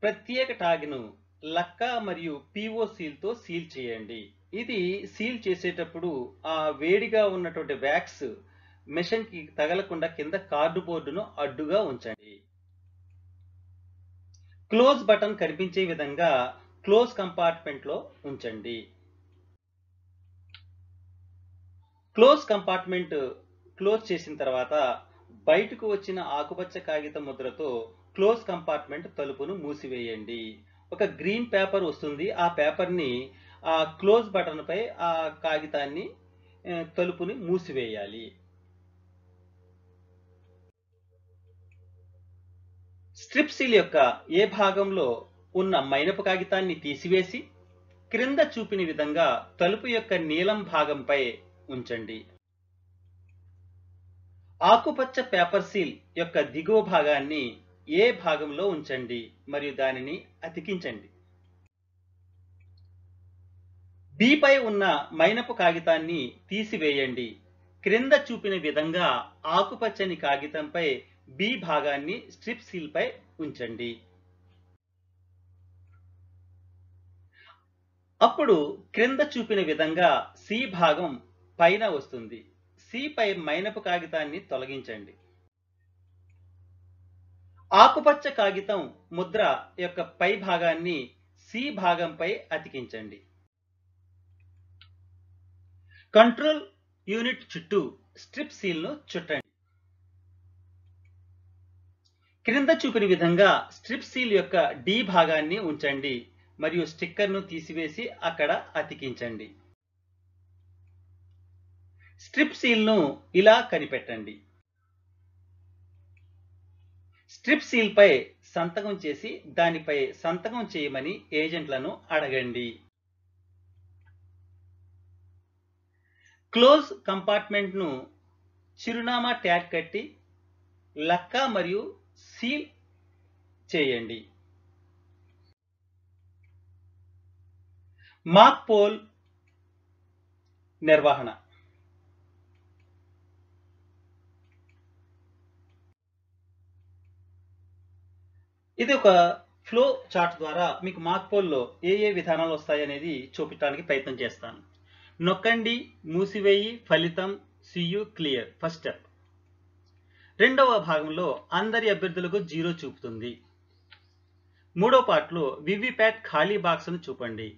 ప్రత్యేక ట్యాగ్ను లక్క మరియు PO సీల్తో సీల్ చేయండి. ఇది సీల్ చేసేటప్పుడు ఆ వేడిగా ఉన్నటువంటి వ్యాక్స్ మెషిన్కి తగలకుండా కింద కార్డుబోర్డును అడ్డుగా ఉంచండి. క్లోజ్ బటన్ కనిపించే విధంగా క్లోజ్ కంపార్ట్మెంట్లో ఉంచండి. క్లోజ్ కంపార్ట్మెంట్ క్లోజ్ చేసిన తర్వాత బయటకు వచ్చిన ఆకుపచ్చ కాగితం ముద్రతో క్లోజ్ కంపార్ట్మెంట్ తలుపును మూసివేయండి. ఒక గ్రీన్ పేపర్ వస్తుంది. ఆ పేపర్ని ఆ క్లోజ్ బటన్ పై ఆ కాగితాన్ని తలుపుని మూసివేయాలి. స్ట్రిప్ సీల్ యొక్క ఏ భాగంలో ఉన్న మైనపు కాగితాన్ని తీసివేసి క్రింద చూపిన విధంగా తలుపు యొక్క నీలం భాగంపై ఉంచండి. ఆకుపచ్చ పేపర్ సీల్ యొక్క దిగువ భాగాన్ని ఏ భాగంలో ఉంచండి మరియు దానిని అతికించండి. B పై ఉన్న మైనపు కాగితాన్ని తీసివేయండి. క్రింద చూపిన విధంగా ఆకుపచ్చని కాగితంపై B భాగాన్ని స్ట్రిప్ సీల్ పై ఉంచండి. అప్పుడు క్రింద చూపిన విధంగా C భాగం పైన వస్తుంది. C పై మైనపు కాగితాన్ని తొలగించండి. ఆకుపచ్చ కాగితం ముద్ర యొక్క పై భాగాన్ని C భాగంపై అతికించండి. కంట్రోల్ యూనిట్ చుట్టూ స్ట్రిప్ సీల్ను చుట్టండి. క్రింద చూపిన విధంగా స్ట్రిప్ సీల్ యొక్క డి భాగాన్ని ఉంచండి మరియు స్టిక్కర్ను తీసివేసి అక్కడ అతికించండి. స్ట్రిప్ సీల్ను ఇలా కనిపెట్టండి. స్ట్రిప్ సీల్పై సంతకం చేసి దానిపై సంతకం చేయమని ఏజెంట్లను అడగండి. క్లోజ్ కంపార్ట్మెంట్ను చిరునామా ట్యాగ్ కట్టి లక్క మరియు సీల్ చేయండి. మాక్ పోల్ నిర్వహణ. ఇది ఒక ఫ్లో చార్ట్ ద్వారా మీకు మాక్ పోల్లో ఏ విధానాలు వస్తాయి అనేది చూపించడానికి ప్రయత్నం చేస్తాను. నొక్కండి, మూసివేయి, ఫలితం, సియు, క్లియర్. First step. రెండవ భాగంలో అందరి అభ్యర్థులకు 0 చూపుతుంది. మూడో పార్ట్లో వివిప్యాట్ ఖాళీ బాక్స్ను చూపండి.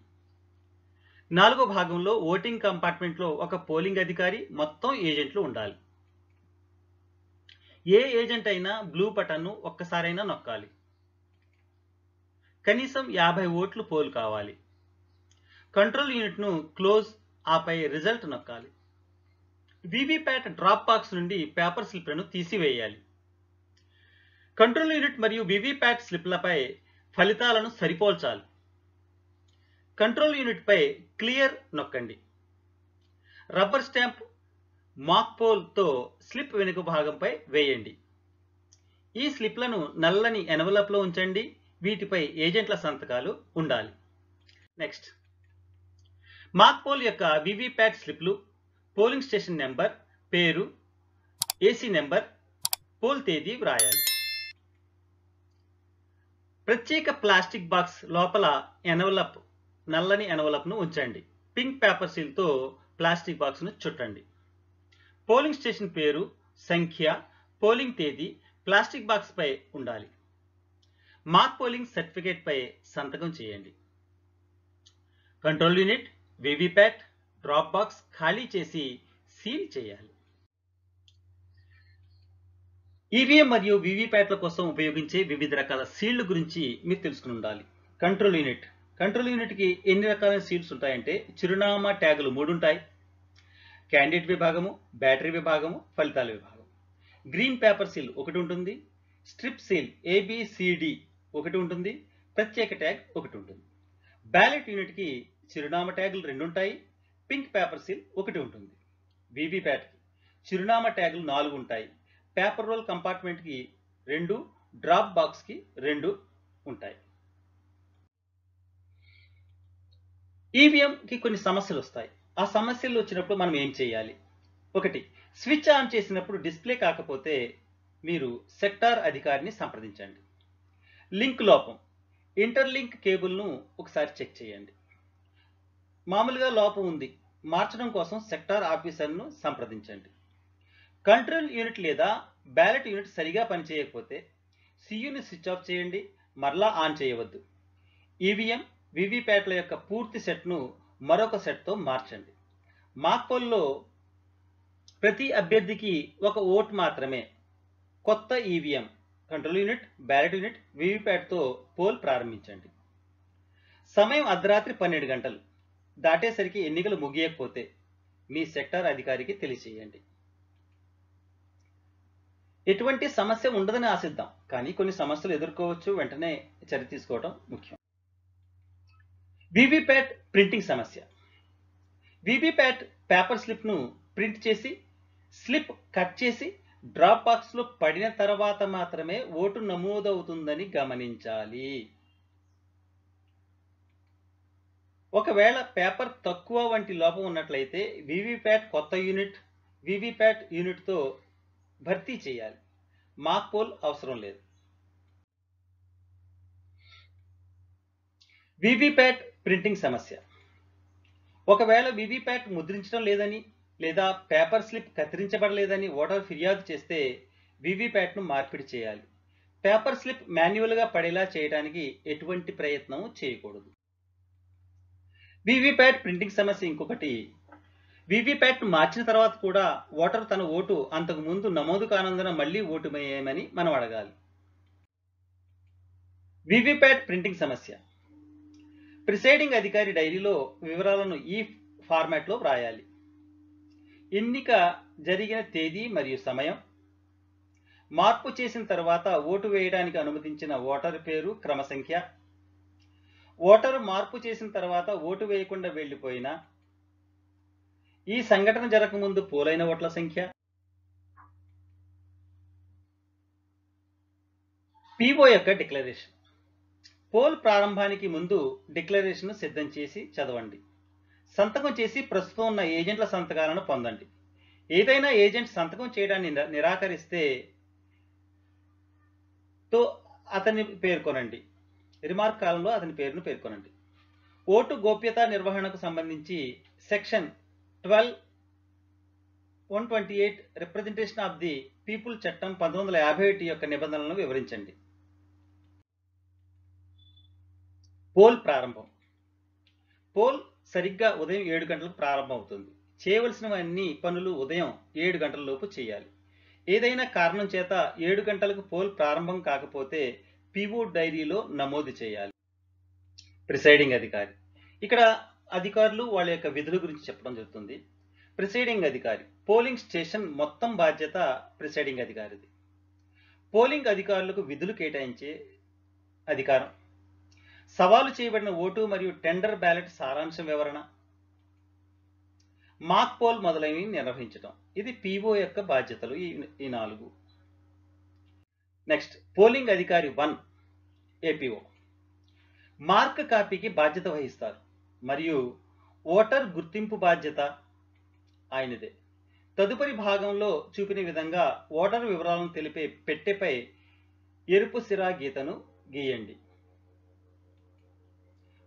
నాలుగో భాగంలో ఓటింగ్ కంపార్ట్మెంట్లో ఒక పోలింగ్ అధికారి, మొత్తం ఏజెంట్లు ఉండాలి. ఏ ఏజెంట్ అయినా బ్లూ బటన్ను ఒక్కసారైనా నొక్కాలి. కనీసం 50 ఓట్లు పోల్ కావాలి. కంట్రోల్ యూనిట్ను క్లోజ్, ఆపై రిజల్ట్ నొక్కాలి. వివిప్యాట్ డ్రాప్ బాక్స్ నుండి పేపర్ స్లిప్లను తీసివేయాలి. కంట్రోల్ యూనిట్ మరియు వివిప్యాట్ స్లిప్లపై ఫలితాలను సరిపోల్చాలి. కంట్రోల్ యూనిట్పై క్లియర్ నొక్కండి. రబ్బర్ స్టాంప్ మాక్ పోల్తో స్లిప్ వెనుక భాగంపై వేయండి. ఈ స్లిప్లను నల్లని ఎన్వలప్లో ఉంచండి. వీటిపై ఏజెంట్ల సంతకాలు ఉండాలి. నెక్స్ట్, మాక్ పోల్ యొక్క వివిప్యాట్ స్లిప్లు, పోలింగ్ స్టేషన్ నెంబర్, పేరు, ఏసీ నెంబర్, పోల్ తేదీ వ్రాయాలి. ప్రత్యేక ప్లాస్టిక్ బాక్స్ లోపల ఎన్వలప్, నల్లని ఎన్వలప్ను ఉంచండి. పింక్ పేపర్ సీల్తో ప్లాస్టిక్ బాక్స్ను చుట్టండి. పోలింగ్ స్టేషన్ పేరు, సంఖ్య, పోలింగ్ తేదీ ప్లాస్టిక్ బాక్స్ పై ఉండాలి. మాక్ పోలింగ్ సర్టిఫికేట్ పై సంతకం చేయండి. Control unit, VVPAT drop box ఖాళీ చేసి సీల్ చేయాలి. ఈవీఎం మరియు వివిప్యాట్ల కోసం ఉపయోగించే వివిధ రకాల సీళ్ల గురించి మీరు తెలుసుకుని ఉండాలి. కంట్రోల్ యూనిట్కి ఎన్ని రకాల సీల్స్ ఉంటాయంటే చిరునామా ట్యాగులు 3 ఉంటాయి. క్యాండిడేట్ విభాగము, బ్యాటరీ విభాగము, ఫలితాల విభాగం. గ్రీన్ పేపర్ సీల్ 1 ఉంటుంది. స్ట్రిప్ సీల్ ABCD 1 ఉంటుంది. ప్రత్యేక ట్యాగ్ 1 ఉంటుంది. బ్యాలెట్ యూనిట్కి చిరునామా ట్యాగులు 2 ఉంటాయి. పింక్ పేపర్ సీల్ 1 ఉంటుంది. వివిప్యాట్కి చిరునామా ట్యాగులు 4 ఉంటాయి. పేపర్ రోల్ కంపార్ట్మెంట్కి 2, డ్రాప్ బాక్స్కి 2 ఉంటాయి. ఈవీఎంకి కొన్ని సమస్యలు వస్తాయి. ఆ సమస్యలు వచ్చినప్పుడు మనం ఏం చేయాలి? 1, స్విచ్ ఆన్ చేసినప్పుడు డిస్ప్లే కాకపోతే మీరు సెక్టార్ అధికారిని సంప్రదించండి. లింక్ లోపం, ఇంటర్లింక్ కేబుల్ను ఒకసారి చెక్ చేయండి. మామూలుగా లోపం ఉంది, మార్చడం కోసం సెక్టార్ ఆఫీసర్ను సంప్రదించండి. కంట్రోల్ యూనిట్ లేదా బ్యాలెట్ యూనిట్ సరిగా పనిచేయకపోతే సియుని స్విచ్ ఆఫ్ చేయండి, మరలా ఆన్ చేయవద్దు. ఈవీఎం, వివిప్యాట్ల యొక్క పూర్తి సెట్ను మరొక సెట్తో మార్చండి. మాక్ పోల్లో ప్రతి అభ్యర్థికి 1 ఓటు మాత్రమే. కొత్త ఈవీఎం, కంట్రోల్ యూనిట్, బ్యాలెట్ యూనిట్, వివిప్యాట్తో పోల్ ప్రారంభించండి. సమయం అర్ధరాత్రి 12 గంటలు దాటేసరికి ఎన్నికలు ముగియకపోతే మీ సెక్టార్ అధికారికి తెలియచేయండి. ఎటువంటి సమస్య ఉండదని ఆశిద్దాం, కానీ కొన్ని సమస్యలు ఎదుర్కోవచ్చు. వెంటనే చర్య తీసుకోవడం ముఖ్యం. వివిప్యాట్ ప్రింటింగ్ సమస్య. వివిప్యాట్ పేపర్ స్లిప్ను ప్రింట్ చేసి స్లిప్ కట్ చేసి డ్రాప్ బాక్స్లో పడిన తర్వాత మాత్రమే ఓటు నమోదవుతుందని గమనించాలి. ఒకవేళ పేపర్ తక్కువ వంటి లోపం ఉన్నట్లయితే వివిప్యాట్ కొత్త యూనిట్, వివిప్యాట్ యూనిట్తో భర్తీ చేయాలి. మాక్ పోల్ అవసరం లేదు. వివిప్యాట్ ప్రింటింగ్ సమస్య. ఒకవేళ వివిప్యాట్ ముద్రించడం లేదని లేదా పేపర్ స్లిప్ కత్తిరించబడలేదని ఓటర్ ఫిర్యాదు చేస్తే వివిప్యాట్ను మార్పిడి చేయాలి. పేపర్ స్లిప్ మాన్యువల్గా పడేలా చేయడానికి ఎటువంటి ప్రయత్నం చేయకూడదు. వివిప్యాట్ ప్రింటింగ్ సమస్య ఇంకొకటి, వివిప్యాట్ను మార్చిన తర్వాత కూడా ఓటర్ తన ఓటు అంతకు ముందు నమోదు కానందున మళ్ళీ ఓటు వేయమని మనం అడగాలి. వివిప్యాట్ ప్రింటింగ్ సమస్య. ప్రిసైడింగ్ అధికారి డైరీలో వివరాలను ఈ ఫార్మాట్లో వ్రాయాలి. ఎన్నిక జరిగిన తేదీ మరియు సమయం, మార్పు చేసిన తర్వాత ఓటు వేయడానికి అనుమతించిన ఓటరు పేరు, క్రమ సంఖ్య, ఓటరు మార్పు చేసిన తర్వాత ఓటు వేయకుండా వెళ్లిపోయిన, ఈ సంఘటన జరగకముందు పోలైన ఓట్ల సంఖ్య, పీఓ యొక్క డిక్లరేషన్. పోల్ ప్రారంభానికి ముందు డిక్లరేషన్ సిద్ధం చేసి చదవండి. సంతకం చేసి ప్రస్తుతం ఉన్న ఏజెంట్ల సంతకాలను పొందండి. ఏదైనా ఏజెంట్ సంతకం చేయడాన్ని నిరాకరిస్తే అతని పేర్కొనండి. రిమార్క్ కాలంలో అతని పేరును పేర్కొనండి. ఓటు గోప్యత నిర్వహణకు సంబంధించి section 128 representation of the people చట్టం 1951 యొక్క నిబంధనలను వివరించండి. పోల్ ప్రారంభం. పోల్ సరిగ్గా ఉదయం 7 గంటలకు ప్రారంభం అవుతుంది. చేయవలసినవన్నీ పనులు ఉదయం 7 గంటల లోపు చేయాలి. ఏదైనా కారణం చేత 7 గంటలకు పోల్ ప్రారంభం కాకపోతే పీఓ డైరీలో నమోదు చేయాలి. ప్రిసైడింగ్ అధికారి. ఇక్కడ అధికారులు వాళ్ళ యొక్క విధుల గురించి చెప్పడం జరుగుతుంది. ప్రిసైడింగ్ అధికారి. పోలింగ్ స్టేషన్ మొత్తం బాధ్యత ప్రిసైడింగ్ అధికారిది. పోలింగ్ అధికారులకు విధులు కేటాయించే అధికారం, సవాలు చేయబడిన ఓటు మరియు టెండర్ బ్యాలెట్ సారాంశం వివరణ, మాక్ పోల్ మొదలైనవి నిర్వహించడం. ఇది పీఓ యొక్క బాధ్యతలు. ఈ 4. నెక్స్ట్, పోలింగ్ అధికారి 1 ఏపీఓ మార్క్ కాపీకి బాధ్యత వహిస్తారు మరియు ఓటర్ గుర్తింపు బాధ్యత ఆయనదే. తదుపరి భాగంలో చూపిన విధంగా ఓటర్ వివరాలను తెలిపే పెట్టెపై ఎరుపు సిరా గీతను గీయండి.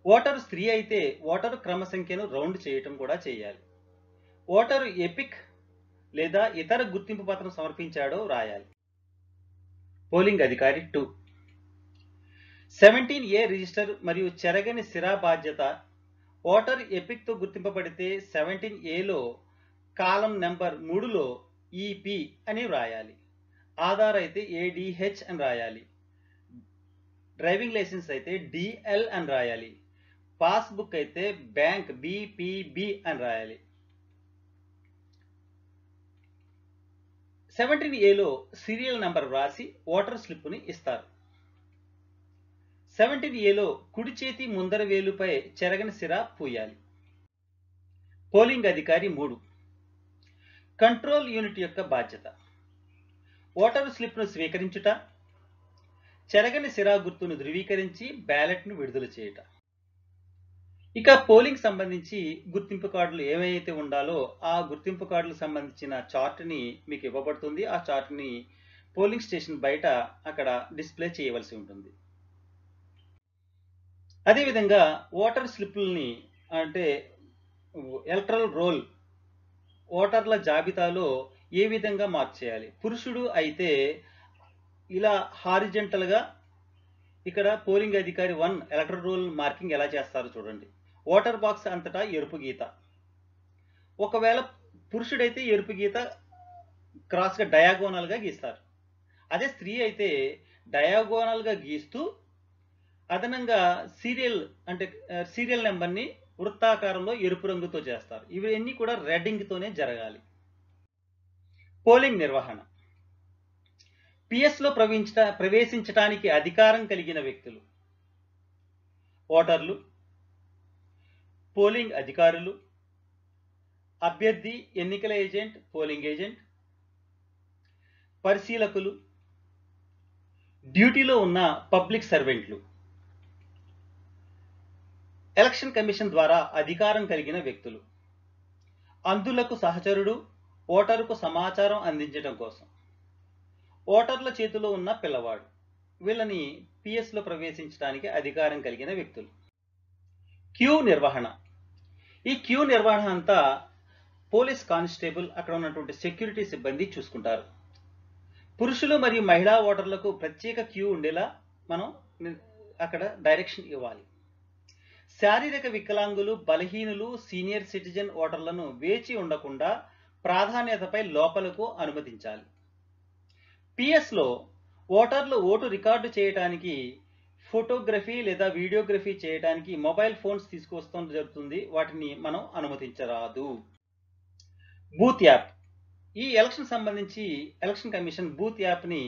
ఓటరు స్త్రీ అయితే ఓటరు క్రమ సంఖ్యను రౌండ్ చేయటం కూడా చేయాలి. ఓటరు ఎపిక్ లేదా ఇతర గుర్తింపు పత్రం సమర్పించాడో రాయాలి. పోలింగ్ అధికారి 2 17A రిజిస్టర్ మరియు చెరగని సిరా బాధ్యత. ఓటర్ ఎపిక్ తో గుర్తింపబడితే 17Aలో కాలం నెంబర్ 3లో ఈపీ అని వ్రాయాలి. ఆధార్ అయితే ADH అని రాయాలి. డ్రైవింగ్ లైసెన్స్ అయితే DL అని రాయాలి. పాస్బుక్ అయితే బ్యాంక్ BPB అని రాయాలి. 17Aలో సీరియల్ నెంబర్ వ్రాసి ఓటర్ స్లిప్ని ఇస్తారు. 17Aలో కుడి చేతి ముందర వేలుపై చెరగని సిరా పూయాలి. పోలింగ్ అధికారి 3 కంట్రోల్ యూనిట్ యొక్క బాధ్యత. ఓటరు స్లిప్ను స్వీకరించుట, చెరగని సిరా గుర్తును ధృవీకరించి బ్యాలెట్ను విడుదల చేయుట. ఇక పోలింగ్ సంబంధించి గుర్తింపు కార్డులు ఏవైతే ఉండాలో ఆ గుర్తింపు కార్డులకు సంబంధించిన చార్ట్ని మీకు ఇవ్వబడుతుంది. ఆ చార్ట్ని పోలింగ్ స్టేషన్ బయట అక్కడ డిస్ప్లే చేయవలసి ఉంటుంది. అదేవిధంగా ఓటర్ స్లిప్లని అంటే ఎలక్టరల్ రోల్ ఓటర్ల జాబితాలో ఏ విధంగా మార్క్ చేయాలి. పురుషుడు అయితే ఇలా హారిజెంటల్గా ఇక్కడ పోలింగ్ అధికారి 1 ఎలక్టరల్ రోల్ మార్కింగ్ ఎలా చేస్తారో చూడండి. ఓటర్ బాక్స్ అంతటా ఎరుపు గీత. ఒకవేళ పురుషుడైతే ఎరుపు గీత క్రాస్గా డయాగోనల్గా గీస్తారు. అదే స్త్రీ అయితే డయాగోనల్గా గీస్తూ అదనంగా సీరియల్ నెంబర్ని వృత్తాకారంలో ఎరుపు రంగుతో చేస్తారు. ఇవన్నీ కూడా రెడ్డింగ్తోనే జరగాలి. పోలింగ్ నిర్వహణ. పిఎస్లో ప్రవేశించడానికి అధికారం కలిగిన వ్యక్తులు ఓటర్లు, పోలింగ్ అధికారులు, అభ్యర్థి, ఎన్నికల ఏజెంట్, పోలింగ్ ఏజెంట్, పరిశీలకులు, డ్యూటీలో ఉన్న పబ్లిక్ సర్వెంట్లు, ఎలక్షన్ కమిషన్ ద్వారా అధికారం కలిగిన వ్యక్తులు, అంధులకు సహచరుడు, ఓటరుకు సమాచారం అందించడం కోసం, ఓటర్ల చేతిలో ఉన్న పిల్లవాడు. వీళ్ళని పిఎస్లో ప్రవేశించడానికి అధికారం కలిగిన వ్యక్తులు. క్యూ నిర్వహణ. ఈ క్యూ నిర్వహణ అంతా పోలీస్ కానిస్టేబుల్, అక్కడ ఉన్నటువంటి సెక్యూరిటీ సిబ్బంది చూసుకుంటారు. పురుషులు మరియు మహిళా ఓటర్లకు ప్రత్యేక క్యూ ఉండేలా మనం అక్కడ డైరెక్షన్ ఇవ్వాలి. శారీరక వికలాంగులు, బలహీనులు, సీనియర్ సిటిజన్ ఓటర్లను వేచి ఉండకుండా ప్రాధాన్యతపై లోపలకు అనుమతించాలి. పిఎస్లో ఓటర్లు ఓటు రికార్డు చేయడానికి ఫోటోగ్రఫీ లేదా వీడియోగ్రఫీ చేయడానికి మొబైల్ ఫోన్స్ తీసుకొస్తాం జరుగుతుంది. వాటిని మనం అనుమతించరాదు. Booth app. ఈ ఎలక్షన్ సంబంధించి ఎలక్షన్ కమిషన్ బూత్ యాప్ని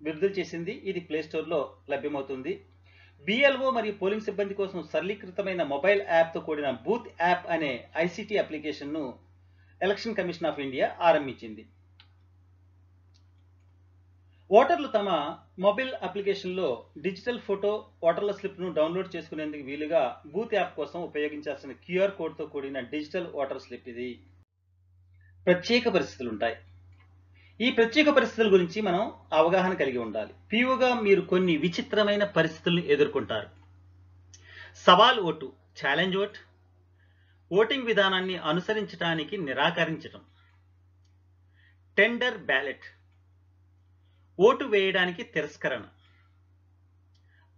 విడుదల చేసింది. ఇది ప్లే స్టోర్లో లభ్యమవుతుంది. బిఎల్ఓ మరియు పోలింగ్ సిబ్బంది కోసం సరళీకృతమైన మొబైల్ యాప్తో కూడిన బూత్ యాప్ అనే ఐసిటి అప్లికేషన్ను ఎలక్షన్ కమిషన్ ఆఫ్ ఇండియా ఆరంభించింది. ఓటర్లు తమ మొబైల్ అప్లికేషన్లో డిజిటల్ ఫోటో ఓటర్ల స్లిప్ను డౌన్లోడ్ చేసుకునేందుకు వీలుగా బూత్ యాప్ కోసం ఉపయోగించాల్సిన క్యూఆర్ కోడ్తో కూడిన డిజిటల్ ఓటర్ స్లిప్ ఇది. ప్రత్యేక పరిస్థితులు ఉంటాయి. ఈ ప్రత్యేక పరిస్థితుల గురించి మనం అవగాహన కలిగి ఉండాలి. పిఓగా మీరు కొన్ని విచిత్రమైన పరిస్థితులను ఎదుర్కొంటారు. సవాల్ ఓటు, ఛాలెంజ్ ఓట్, ఓటింగ్ విధానాన్ని అనుసరించడానికి నిరాకరించడం, టెండర్ బ్యాలెట్, ఓటు వేయడానికి తిరస్కరణ,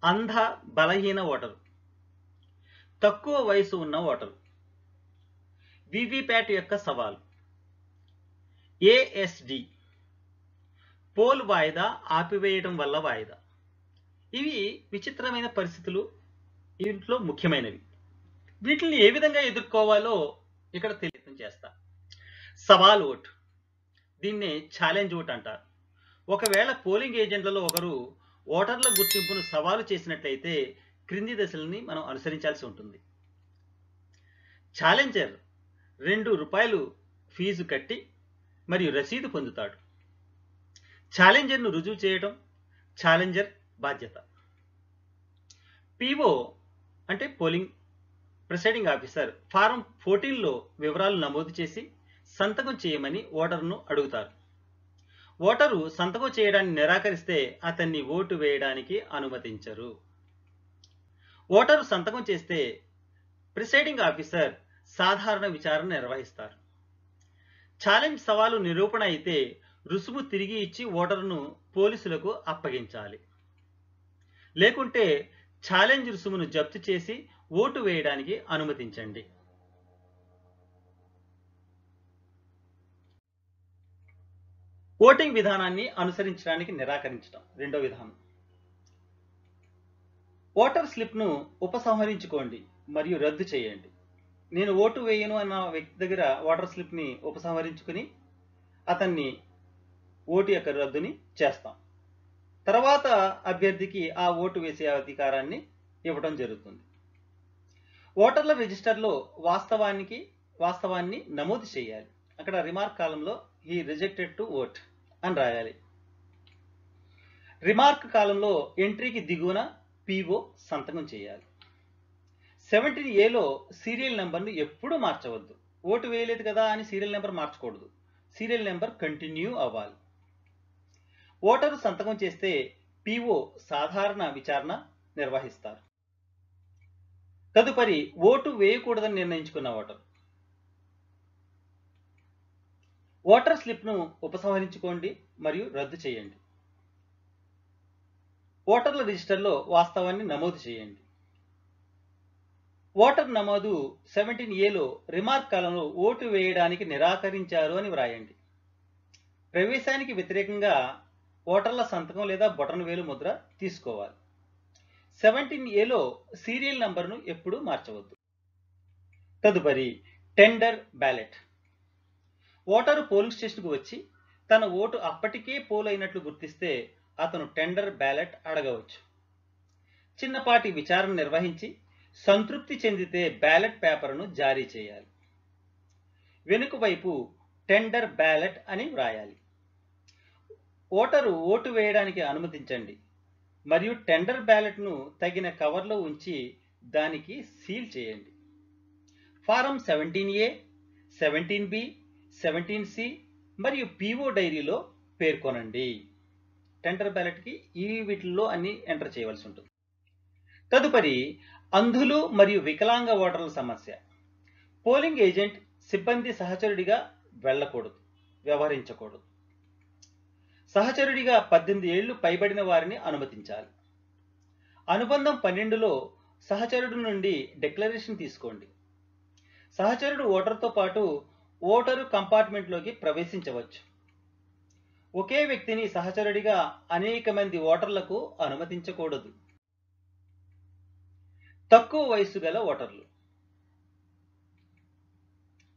అంధ బలహీన ఓటరు, తక్కువ వయసు ఉన్న ఓటరు, వివిప్యాట్ యొక్క సవాలు, ఏఎస్డి, పోల్ వాయిదా ఆపివేయడం వల్ల వాయిదా. ఇవి విచిత్రమైన పరిస్థితులు, ఇంట్లో ముఖ్యమైనవి. వీటిని ఏ విధంగా ఎదుర్కోవాలో ఇక్కడ తెలియజేస్తా చేస్తా. సవాల్ ఓట్, దీన్నే ఛాలెంజ్ ఓట్ అంటారు. ఒకవేళ పోలింగ్ ఏజెంట్లలో ఒకరు ఓటర్ల గుర్తింపును సవాలు చేసినట్లయితే క్రింది దశలని మనం అనుసరించాల్సి ఉంటుంది. ఛాలెంజర్ ₹2 ఫీజు కట్టి మరియు రసీదు పొందుతాడు. ఛాలెంజర్ను రుజువు చేయడం ఛాలెంజర్ బాధ్యత. పిఓ అంటే పోలింగ్ ప్రిసైడింగ్ ఆఫీసర్ ఫారం 14లో వివరాలు నమోదు చేసి సంతకం చేయమని ఓటరును అడుగుతారు. ఓటరు సంతకం చేయడాన్ని నిరాకరిస్తే అతన్ని ఓటు వేయడానికి అనుమతించరు. ఓటరు సంతకం చేస్తే ప్రిసైడింగ్ ఆఫీసర్ సాధారణ విచారణ నిర్వహిస్తారు. ఛాలెంజ్ సవాలు నిరూపణ అయితే రుసుము తిరిగి ఇచ్చి ఓటరును పోలీసులకు అప్పగించాలి. లేకుంటే ఛాలెంజ్ రుసుమును జప్తు చేసి ఓటు వేయడానికి అనుమతించండి. ఓటింగ్ విధానాన్ని అనుసరించడానికి నిరాకరించడం రెండో విధానం. ఓటర్ స్లిప్ను ఉపసంహరించుకోండి మరియు రద్దు చేయండి. నేను ఓటు వేయను అన్న వ్యక్తి దగ్గర ఓటర్ స్లిప్ని ఉపసంహరించుకుని అతన్ని ఓటు యొక్క రద్దుని చేస్తాం. తర్వాత అభ్యర్థికి ఆ ఓటు వేసే అధికారాన్ని ఇవ్వడం జరుగుతుంది. ఓటర్ల రిజిస్టర్లో వాస్తవాన్ని నమోదు చేయాలి. అక్కడ రిమార్క్ కాలంలో ఈ రిజెక్టెడ్ టు ఓట్ అని రాయాలి. రిమార్క్ కాలంలో ఎంట్రీకి దిగువన పిఓ సంతకం చేయాలి. 17Aలో సీరియల్ నెంబర్ను ఎప్పుడూ మార్చవద్దు. ఓటు వేయలేదు కదా అని సీరియల్ నెంబర్ మార్చకూడదు. సీరియల్ నెంబర్ కంటిన్యూ అవ్వాలి. ఓటరు సంతకం చేస్తే పిఓ సాధారణ విచారణ నిర్వహిస్తారు. తదుపరి ఓటు వేయకూడదని నిర్ణయించుకున్న ఓటర్ స్లిప్ను ఉపసంహరించుకోండి మరియు రద్దు చేయండి. ఓటర్ల రిజిస్టర్లో వాస్తవాన్ని నమోదు చేయండి. ఓటర్ నమోదు 17Aలో రిమార్క్ కాలంలో ఓటు వేయడానికి నిరాకరించారు అని వ్రాయండి. ప్రవేశానికి వ్యతిరేకంగా ఓటర్ల సంతకం లేదా బొటన వేలు ముద్ర తీసుకోవాలి. 17Aలో సీరియల్ నంబర్ను ఎప్పుడూ మార్చవద్దు. తదుపరి టెండర్ బ్యాలెట్. ఓటరు పోలింగ్ స్టేషన్కు వచ్చి తన ఓటు అప్పటికే పోల్ అయినట్లు గుర్తిస్తే అతను టెండర్ బ్యాలెట్ అడగవచ్చు. చిన్నపాటి విచారణ నిర్వహించి సంతృప్తి చెందితే బ్యాలెట్ పేపర్ను జారీ చేయాలి. వెనుక వైపు టెండర్ బ్యాలెట్ అని వ్రాయాలి. ఓటరు ఓటు వేయడానికి అనుమతించండి మరియు టెండర్ బ్యాలెట్ను తగిన కవర్లో ఉంచి దానికి సీల్ చేయండి. ఫారం 17A, 17B, 17C మరియు పిఓ డైరీలో పేర్కొనండి. టెండర్ బ్యాలెట్కి వీటిల్లో అన్ని ఎంటర్ చేయవలసి ఉంటుంది. తదుపరి అంధులు మరియు వికలాంగ ఓటర్ల సమస్య. పోలింగ్ ఏజెంట్ సిబ్బంది సహచరుడిగా వ్యవహరించకూడదు. సహచరుడిగా 18 ఏళ్లు పైబడిన వారిని అనుమతించాలి. అనుబంధం 12లో సహచరుడు నుండి డిక్లరేషన్ తీసుకోండి. సహచరుడు ఓటర్తో పాటు ఓటరు కంపార్ట్మెంట్లోకి ప్రవేశించవచ్చు. ఒకే వ్యక్తిని సహచరుడిగా అనేక మంది ఓటర్లకు అనుమతించకూడదు. తక్కువ వయసు గల ఓటర్లు.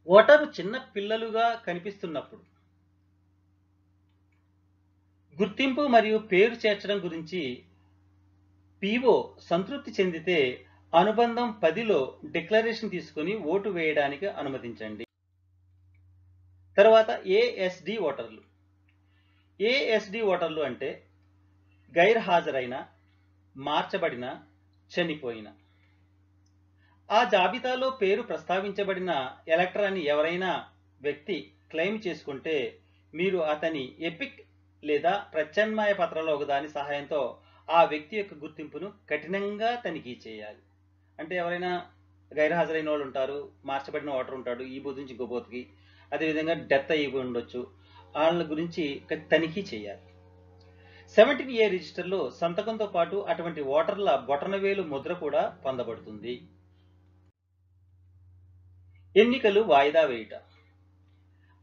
ఓటరు చిన్న పిల్లలుగా కనిపిస్తున్నప్పుడు గుర్తింపు మరియు పేరు చేర్చడం గురించి పిఓ సంతృప్తి చెందితే అనుబంధం 10లో డిక్లరేషన్ తీసుకుని ఓటు వేయడానికి అనుమతించండి. తర్వాత ఏఎస్డి ఓటర్లు. ఏఎస్డి ఓటర్లు అంటే గైర్హాజరైన, మార్చబడిన, చనిపోయిన. ఆ జాబితాలో పేరు ప్రస్తావించబడిన ఎలక్టర్ అని ఎవరైనా వ్యక్తి క్లెయిమ్ చేసుకుంటే మీరు అతని ఎపిక్ లేదా ప్రత్యామ్నాయ పత్రాల ఒకదాని సహాయంతో ఆ వ్యక్తి యొక్క గుర్తింపును కఠినంగా తనిఖీ చేయాలి. అంటే ఎవరైనా గైర్హాజరైన వాళ్ళు ఉంటారు, మార్చబడిన ఓటర్ ఉంటాడు, ఈ బూత్ నుంచి ఇంకో బూత్కి, అదేవిధంగా డెత్ అయ్యి ఉండొచ్చు, వాళ్ళ గురించి తనిఖీ చేయాలి. 17A రిజిస్టర్లో సంతకంతో పాటు అటువంటి ఓటర్ల బొటనవేలు ముద్ర కూడా పొందబడుతుంది. ఎన్నికలు వాయిదా వేయుట.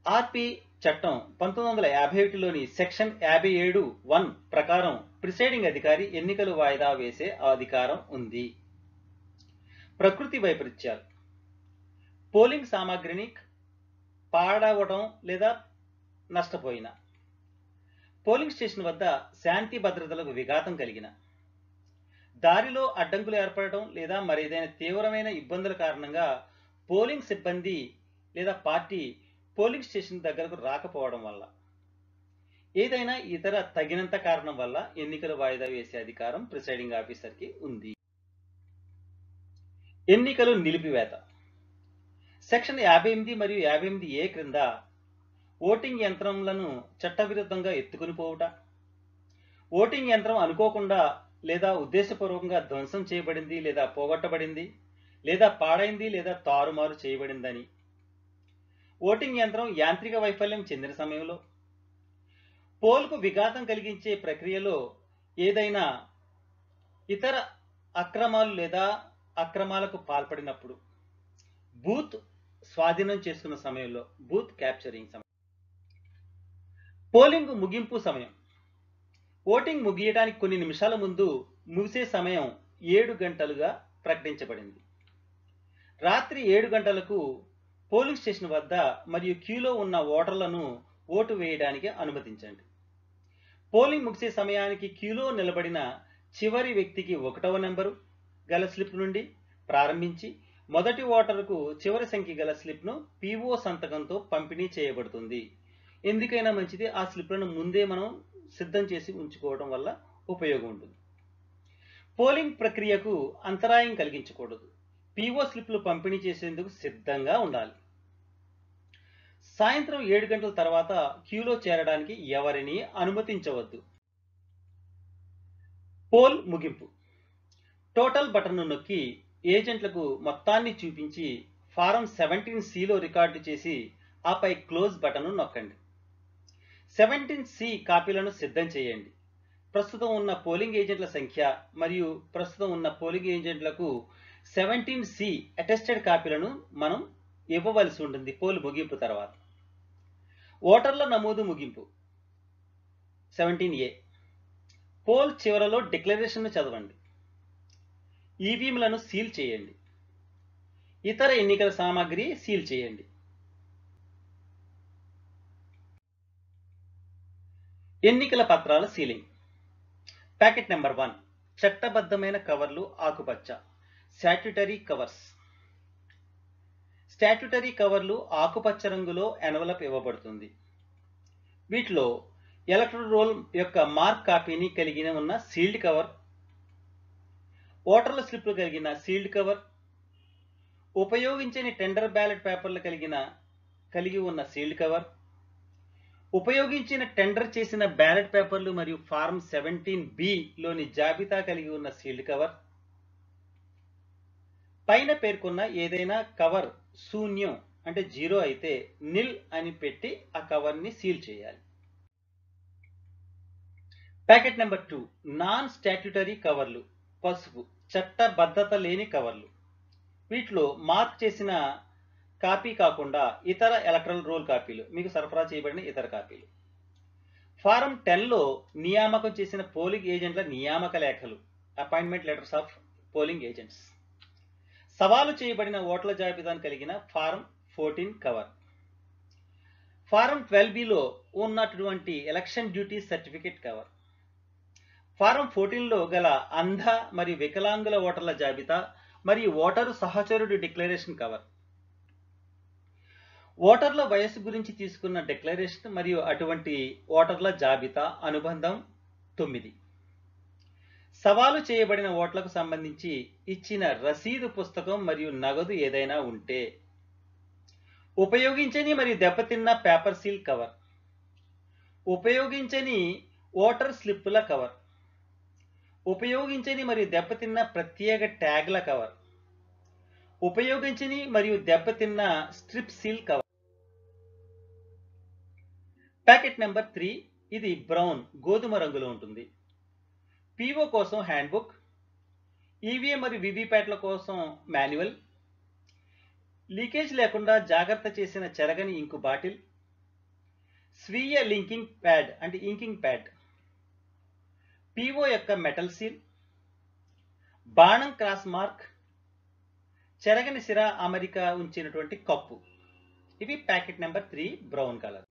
ఆర్పి చట్టం 1951లోని సెక్షన్ 57(1) ప్రకారం ప్రిసైడింగ్ అధికారి ఎన్నికలు వాయిదా వేసే అధికారం ఉంది. ప్రకృతి వైపరీత్యాలు. పోలింగ్ సామాగ్రిని పాడవడం లేదా నష్టపోయిన, పోలింగ్ స్టేషన్ వద్ద శాంతి భద్రతలకు విఘాతం కలిగిన, దారిలో అడ్డంకులు ఏర్పడటం లేదా మరేదైనా తీవ్రమైన ఇబ్బందుల కారణంగా పోలింగ్ సిబ్బంది లేదా పార్టీ పోలింగ్ స్టేషన్ దగ్గరకు రాకపోవడం వల్ల, ఏదైనా ఇతర తగినంత కారణం వల్ల ఎన్నికలు వాయిదా వేసే అధికారం ప్రిసైడింగ్ ఆఫీసర్కి ఉంది. ఎన్నికలు నిలిపివేత. సెక్షన్ 58 మరియు 58A క్రింద ఓటింగ్ యంత్రములను చట్టవిరుద్ధంగా ఎత్తుకుని పోవుట, ఓటింగ్ యంత్రం అనుకోకుండా లేదా ఉద్దేశపూర్వకంగా ధ్వంసం చేయబడింది లేదా పోగొట్టబడింది లేదా పాడైంది లేదా తారుమారు చేయబడిందని, ఓటింగ్ యంత్రం యాంత్రిక వైఫల్యం చెందిన సమయంలో, పోల్కు విఘాతం కలిగించే ప్రక్రియలో ఏదైనా ఇతర అక్రమాలు లేదా అక్రమాలకు పాల్పడినప్పుడు, బూత్ స్వాధీనం చేసుకున్న సమయంలో, బూత్ క్యాప్చరింగ్ సమయం. పోలింగ్ ముగింపు సమయం. ఓటింగ్ ముగియడానికి కొన్ని నిమిషాల ముందు ముగిసే సమయం 7 గంటలుగా ప్రకటించబడింది. రాత్రి 7 గంటలకు పోలింగ్ స్టేషన్ వద్ద మరియు క్యూలో ఉన్న ఓటర్లను ఓటు వేయడానికి అనుమతించండి. పోలింగ్ ముగిసే సమయానికి క్యూలో నిలబడిన చివరి వ్యక్తికి 1వ నెంబరు గల స్లిప్ నుండి ప్రారంభించి మొదటి ఓటరుకు చివరి సంఖ్య గల స్లిప్ను పిఓ సంతకంతో పంపిణీ చేయబడుతుంది. ఎందుకైనా మంచిది ఆ స్లిప్లను ముందే మనం సిద్ధం చేసి ఉంచుకోవడం వల్ల ఉపయోగం ఉంటుంది. పోలింగ్ ప్రక్రియకు అంతరాయం కలిగించకూడదు. పిఓ స్లిప్లు పంపిణీ చేసేందుకు సిద్ధంగా ఉండాలి. సాయంత్రం 7 గంటల తర్వాత క్యూలో చేరడానికి ఎవరిని అనుమతించవద్దు. పోల్ ముగింపు. టోటల్ బటన్ను నొక్కి ఏజెంట్లకు మొత్తాన్ని చూపించి ఫారం 17Cలో రికార్డు చేసి ఆపై క్లోజ్ బటన్ను నొక్కండి. 17C కాపీలను సిద్ధం చేయండి. ప్రస్తుతం ఉన్న పోలింగ్ ఏజెంట్ల సంఖ్య మరియు ప్రస్తుతం ఉన్న పోలింగ్ ఏజెంట్లకు 17C అటెస్టెడ్ కాపీలను మనం ఇవ్వవలసి ఉంటుంది పోల్ ముగింపు తర్వాత. ఓటర్ల నమోదు ముగింపు. 17A. పోల్ చివరలో డిక్లరేషన్ను చదవండి. ఈవీఎంలను సీల్ చేయండి. ఇతర ఎన్నికల సామాగ్రి సీల్ చేయండి. ఎన్నికల పత్రాల సీలింగ్. ప్యాకెట్ నెంబర్ 1 చట్టబద్ధమైన కవర్లు ఆకుపచ్చ, స్టాట్యుటరీ కవర్స్. స్టాట్యుటరీ కవర్లు ఆకుపచ్చ రంగులో ఎన్వలప్ ఇవ్వబడుతుంది. వీటిలో ఎలక్టరల్ రోల్ యొక్క మార్క్ కాపీని కలిగి ఉన్న సీల్డ్ కవర్, ఓటర్ల స్లిప్లు కలిగిన సీల్డ్ కవర్, ఉపయోగించని టెండర్ బ్యాలెట్ పేపర్లు కలిగి ఉన్న సీల్డ్ కవర్, ఉపయోగించిన టెండర్ చేసిన బ్యాలెట్ పేపర్లు మరియు ఫారం 17Bలోని జాబితా కలిగి ఉన్న సీల్డ్ కవర్. పైన పేర్కొన్న ఏదైనా కవర్ శూన్యం అంటే 0 అయితే నిల్ అని పెట్టి ఆ కవర్ని సీల్ చేయాలి. ప్యాకెట్ నెంబర్ 2 నాన్ స్టాట్యుటరీ కవర్లు, పసుపు, చట్టబద్ధత లేని కవర్లు. వీటిలో మార్క్ చేసిన కాపీ కాకుండా ఇతర ఎలక్టరల్ రోల్ కాపీలు, మీకు సరఫరా చేయబడిన ఇతర కాపీలు. ఫారం 10లో నియామకం చేసిన పోలింగ్ ఏజెంట్ల నియామక లేఖలు, appointment letters of polling agents. సవాలు చేయబడిన ఓట్ల జాబితాను కలిగిన ఫారం 14 కవర్. ఫారం 12బిలో ఉన్నటువంటి election duty certificate cover. Form 14లో గల అంధ మరియు వికలాంగుల ఓటర్ల జాబితా మరియు ఓటరు సహచరుడి డిక్లరేషన్ కవర్. ఓటర్ల వయస్సు గురించి తీసుకున్న డిక్లరేషన్ మరియు అటువంటి ఓటర్ల జాబితా అనుబంధం 9. సవాలు చేయబడిన ఓట్లకు సంబంధించి ఇచ్చిన రసీదు పుస్తకం మరియు నగదు ఏదైనా ఉంటే. ఉపయోగించని మరియు దెబ్బతిన్న పేపర్ సీల్ కవర్. ఉపయోగించని ఓటర్ స్లిప్పుల కవర్. ఉపయోగించని మరియు దెబ్బతిన్న ప్రత్యేక ట్యాగ్ల కవర్. ఉపయోగించని మరియు దెబ్బతిన్న strip seal cover. Packet number 3 ఇది బ్రౌన్ గోధుమ రంగులో ఉంటుంది. పీఓ కోసం హ్యాండ్బుక్, ఈవీఎం మరియు వివిప్యాట్ల కోసం మాన్యువల్, లీకేజ్ లేకుండా జాగ్రత్త చేసిన చెరగని ఇంకు బాటిల్, స్వీయ లింకింగ్ ప్యాడ్ అంటే ఇంకింగ్ ప్యాడ్, పీఓ యొక్క మెటల్ సీల్, బాణం క్రాస్ మార్క్, చెరగని సిర అమరిక ఉంచినటువంటి కప్పు. ఇవి packet number 3 brown colour.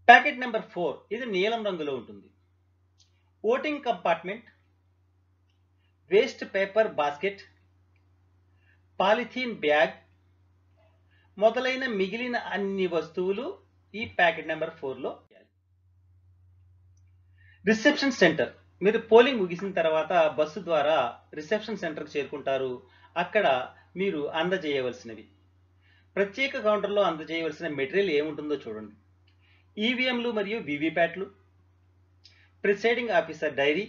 Packet number 4 ఇది నీలం రంగులో ఉంటుంది. Voting compartment, waste paper basket, polythene bag మొదలైన మిగిలిన అన్ని వస్తువులు ఈ ప్యాకెట్ నెంబర్ 4లో. రిసెప్షన్ సెంటర్, మీరు పోలింగ్ ముగిసిన తర్వాత బస్సు ద్వారా రిసెప్షన్ సెంటర్కి చేరుకుంటారు. అక్కడ మీరు అందజేయవలసినవి, ప్రత్యేక కౌంటర్లో అందజేయవలసిన మెటీరియల్ ఏముంటుందో చూడండి. ఈవీఎంలు మరియు వివిప్యాట్లు, presiding officer diary,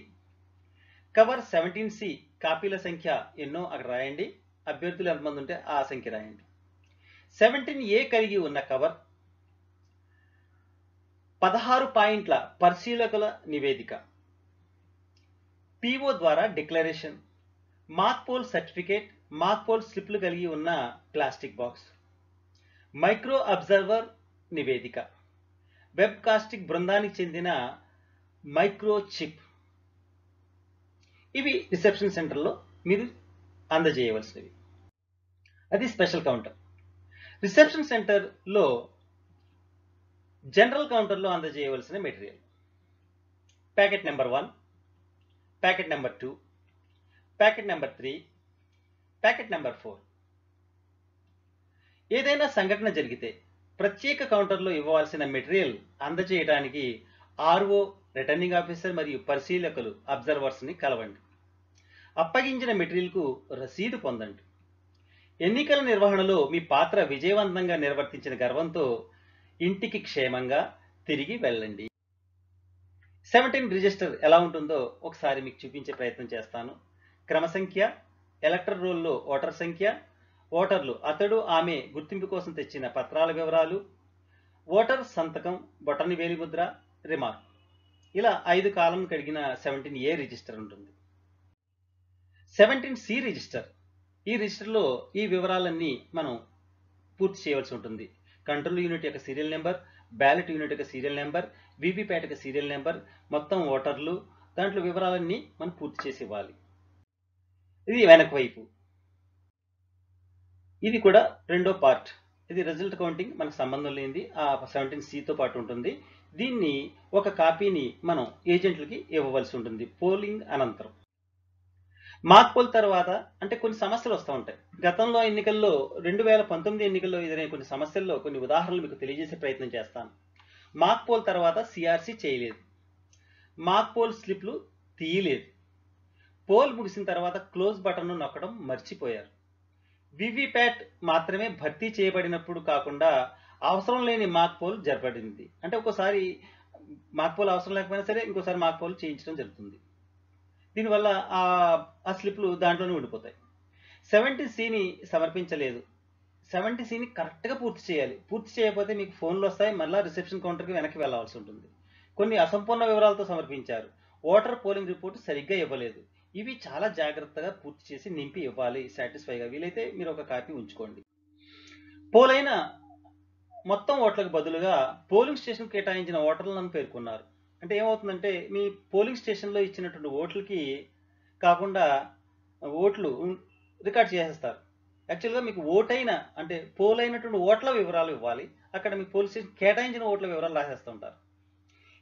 cover 17C కాపీల సంఖ్య ఎన్నో అక్కడ రాయండి. అభ్యర్థులు ఎంతమంది ఉంటే ఆ సంఖ్య రాయండి. 17A కలిగి ఉన్న కవర్, 16 పాయింట్ల పరిశీలకుల నివేదిక, పీఓ ద్వారా declaration, mock poll certificate, mock poll స్లిప్లు కలిగి ఉన్న ప్లాస్టిక్ బాక్స్, మైక్రో అబ్జర్వర్ నివేదిక, వెబ్ కాస్టింగ్ బృందానికి చెందిన మైక్రో చిప్. ఇవి రిసెప్షన్ సెంటర్లో మీరు అందజేయవలసినవి. అది స్పెషల్ కౌంటర్. రిసెప్షన్ సెంటర్లో జనరల్ కౌంటర్లో అందజేయవలసిన material. Packet number 1, packet number 2, packet number 3, packet number 4. ఏదైనా సంఘటన జరిగితే ప్రత్యేక కౌంటర్లో ఇవ్వవలసిన మెటీరియల్ అందజేయడానికి ఆర్ఓ, రిటర్నింగ్ ఆఫీసర్ మరియు పరిశీలకులు అబ్జర్వర్స్ని కలవండి. అప్పగించిన మెటీరియల్కు రసీదు పొందండి. ఎన్నికల నిర్వహణలో మీ పాత్ర విజయవంతంగా నిర్వర్తించిన గర్వంతో ఇంటికి క్షేమంగా తిరిగి వెళ్ళండి. 17 రిజిస్టర్ ఎలా ఉంటుందో ఒకసారి మీకు చూపించే ప్రయత్నం చేస్తాను. క్రమసంఖ్య, ఎలక్టర్ రోల్లో ఓటర్ సంఖ్య, ఓటర్లు అతడు ఆమె గుర్తింపు కోసం తెచ్చిన పత్రాల వివరాలు, ఓటర్ సంతకం, బొటని వేలిముద్ర, రిమార్క్. ఇలా 5 కాలం కలిగిన 17A రిజిస్టర్ ఉంటుంది. 17C రిజిస్టర్, ఈ రిజిస్టర్లో ఈ వివరాలన్నీ మనం పూర్తి చేయవలసి ఉంటుంది. కంట్రోల్ యూనిట్ యొక్క సీరియల్ నెంబర్, బ్యాలెట్ యూనిట్ యొక్క సీరియల్ నెంబర్, వీవీప్యాట్ యొక్క సీరియల్ నెంబర్, మొత్తం ఓటర్లు, దాంట్లో వివరాలన్నీ మనం పూర్తి చేసి ఇవ్వాలి. ఇది వెనక వైపు. ఇది కూడా రెండో పార్ట్. ఇది రిజల్ట్ కౌంటింగ్, మనకు సంబంధం లేనిది, ఆ 17Cతో పాటు ఉంటుంది. దీన్ని ఒక కాపీని మనం ఏజెంట్లకి ఇవ్వవలసి ఉంటుంది పోలింగ్ అనంతరం. మాక్ పోల్ తర్వాత అంటే కొన్ని సమస్యలు వస్తూ ఉంటాయి. గతంలో ఎన్నికల్లో 2019 ఎన్నికల్లో ఎదురైన కొన్ని సమస్యల్లో కొన్ని ఉదాహరణలు మీకు తెలియజేసే ప్రయత్నం చేస్తాను. మాక్ పోల్ తర్వాత సిఆర్సి చేయలేదు, మాక్ పోల్ స్లిప్లు తీయలేదు, పోల్ ముగిసిన తర్వాత క్లోజ్ బటన్ను నొక్కడం మర్చిపోయారు. వివిప్యాట్ మాత్రమే భర్తీ చేయబడినప్పుడు కాకుండా అవసరం లేని మాక్ పోల్ జరపబడింది. అంటే ఒక్కోసారి మాక్ పోల్ అవసరం లేకపోయినా సరే ఇంకోసారి మాక్ పోల్ చేయించడం జరుగుతుంది. దీనివల్ల ఆ స్లిప్లు దాంట్లోనే ఉండిపోతాయి. 70Cని సమర్పించలేదు. 70Cని కరెక్ట్గా పూర్తి చేయాలి. పూర్తి చేయకపోతే మీకు ఫోన్లు వస్తాయి, మళ్ళీ రిసెప్షన్ కౌంటర్కి వెనక్కి వెళ్ళవలసి ఉంటుంది. కొన్ని అసంపూర్ణ వివరాలతో సమర్పించారు. ఓటర్ పోలింగ్ రిపోర్ట్ సరిగ్గా ఇవ్వలేదు. ఇవి చాలా జాగ్రత్తగా పూర్తి చేసి నింపి ఇవ్వాలి సాటిస్ఫైగా. వీలైతే మీరు ఒక కాపీ ఉంచుకోండి. పోలైన మొత్తం ఓట్లకు బదులుగా పోలింగ్ స్టేషన్ కేటాయించిన ఓటర్లను పేర్కొన్నారు. అంటే ఏమవుతుందంటే మీ పోలింగ్ స్టేషన్లో ఇచ్చినటువంటి ఓట్లకి కాకుండా ఓట్లు రికార్డ్ చేసేస్తారు. యాక్చువల్గా మీకు ఓటైన అంటే పోలైనటువంటి ఓట్ల వివరాలు ఇవ్వాలి. అక్కడ మీకు పోలీస్ స్టేషన్ కేటాయించిన ఓట్ల వివరాలు రాసేస్తూ ఉంటారు.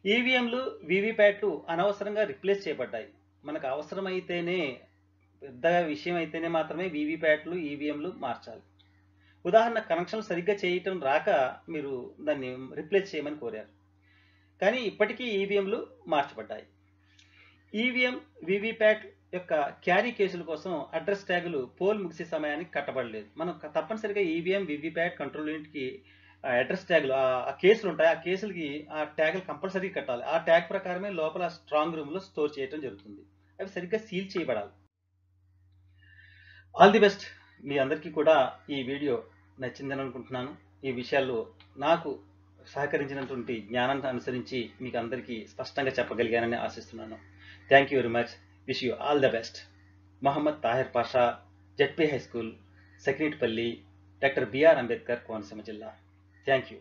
ఈవీఎంలు వీవీప్యాట్లు అనవసరంగా రిప్లేస్ చేయబడ్డాయి. మనకు అవసరమైతేనే పెద్దగా విషయం అయితేనే మాత్రమే వీవీప్యాట్లు ఈవీఎంలు మార్చాలి. ఉదాహరణ కనెక్షన్ సరిగ్గా చేయటం రాక మీరు దాన్ని రిప్లేస్ చేయమని కోరారు, కానీ ఇప్పటికీ ఈవీఎంలు మార్చబడ్డాయి. ఈవీఎం వీవీప్యాట్ యొక్క క్యారీ కేసుల కోసం అడ్రస్ ట్యాగులు పోల్ ముగిసే సమయానికి కట్టబడలేదు. మనం తప్పనిసరిగా ఈవీఎం వీవీప్యాట్ కంట్రోల్ యూనిట్కి అడ్రస్ ట్యాగులు ఆ కేసులు ఉంటాయి, ఆ కేసులకి ఆ ట్యాగులు కంపల్సరీ కట్టాలి. ఆ ట్యాగ్ ప్రకారమే లోపల స్ట్రాంగ్ రూమ్లో స్టోర్ చేయడం జరుగుతుంది. అవి సరిగ్గా సీల్ చేయబడాలి. All the best. మీ అందరికీ కూడా ఈ వీడియో నచ్చిందని అనుకుంటున్నాను. ఈ విషయాల్లో నాకు సహకరించినటువంటి జ్ఞానాన్ని అనుసరించి మీకు అందరికీ స్పష్టంగా చెప్పగలిగానని ఆశిస్తున్నాను. Thank you very much. Wish you all the best. Mohammed Tahir Pasha, ZP high school, Sekinetipalli, doctor BR Ambedkar, Konaseema జిల్లా. Thank you.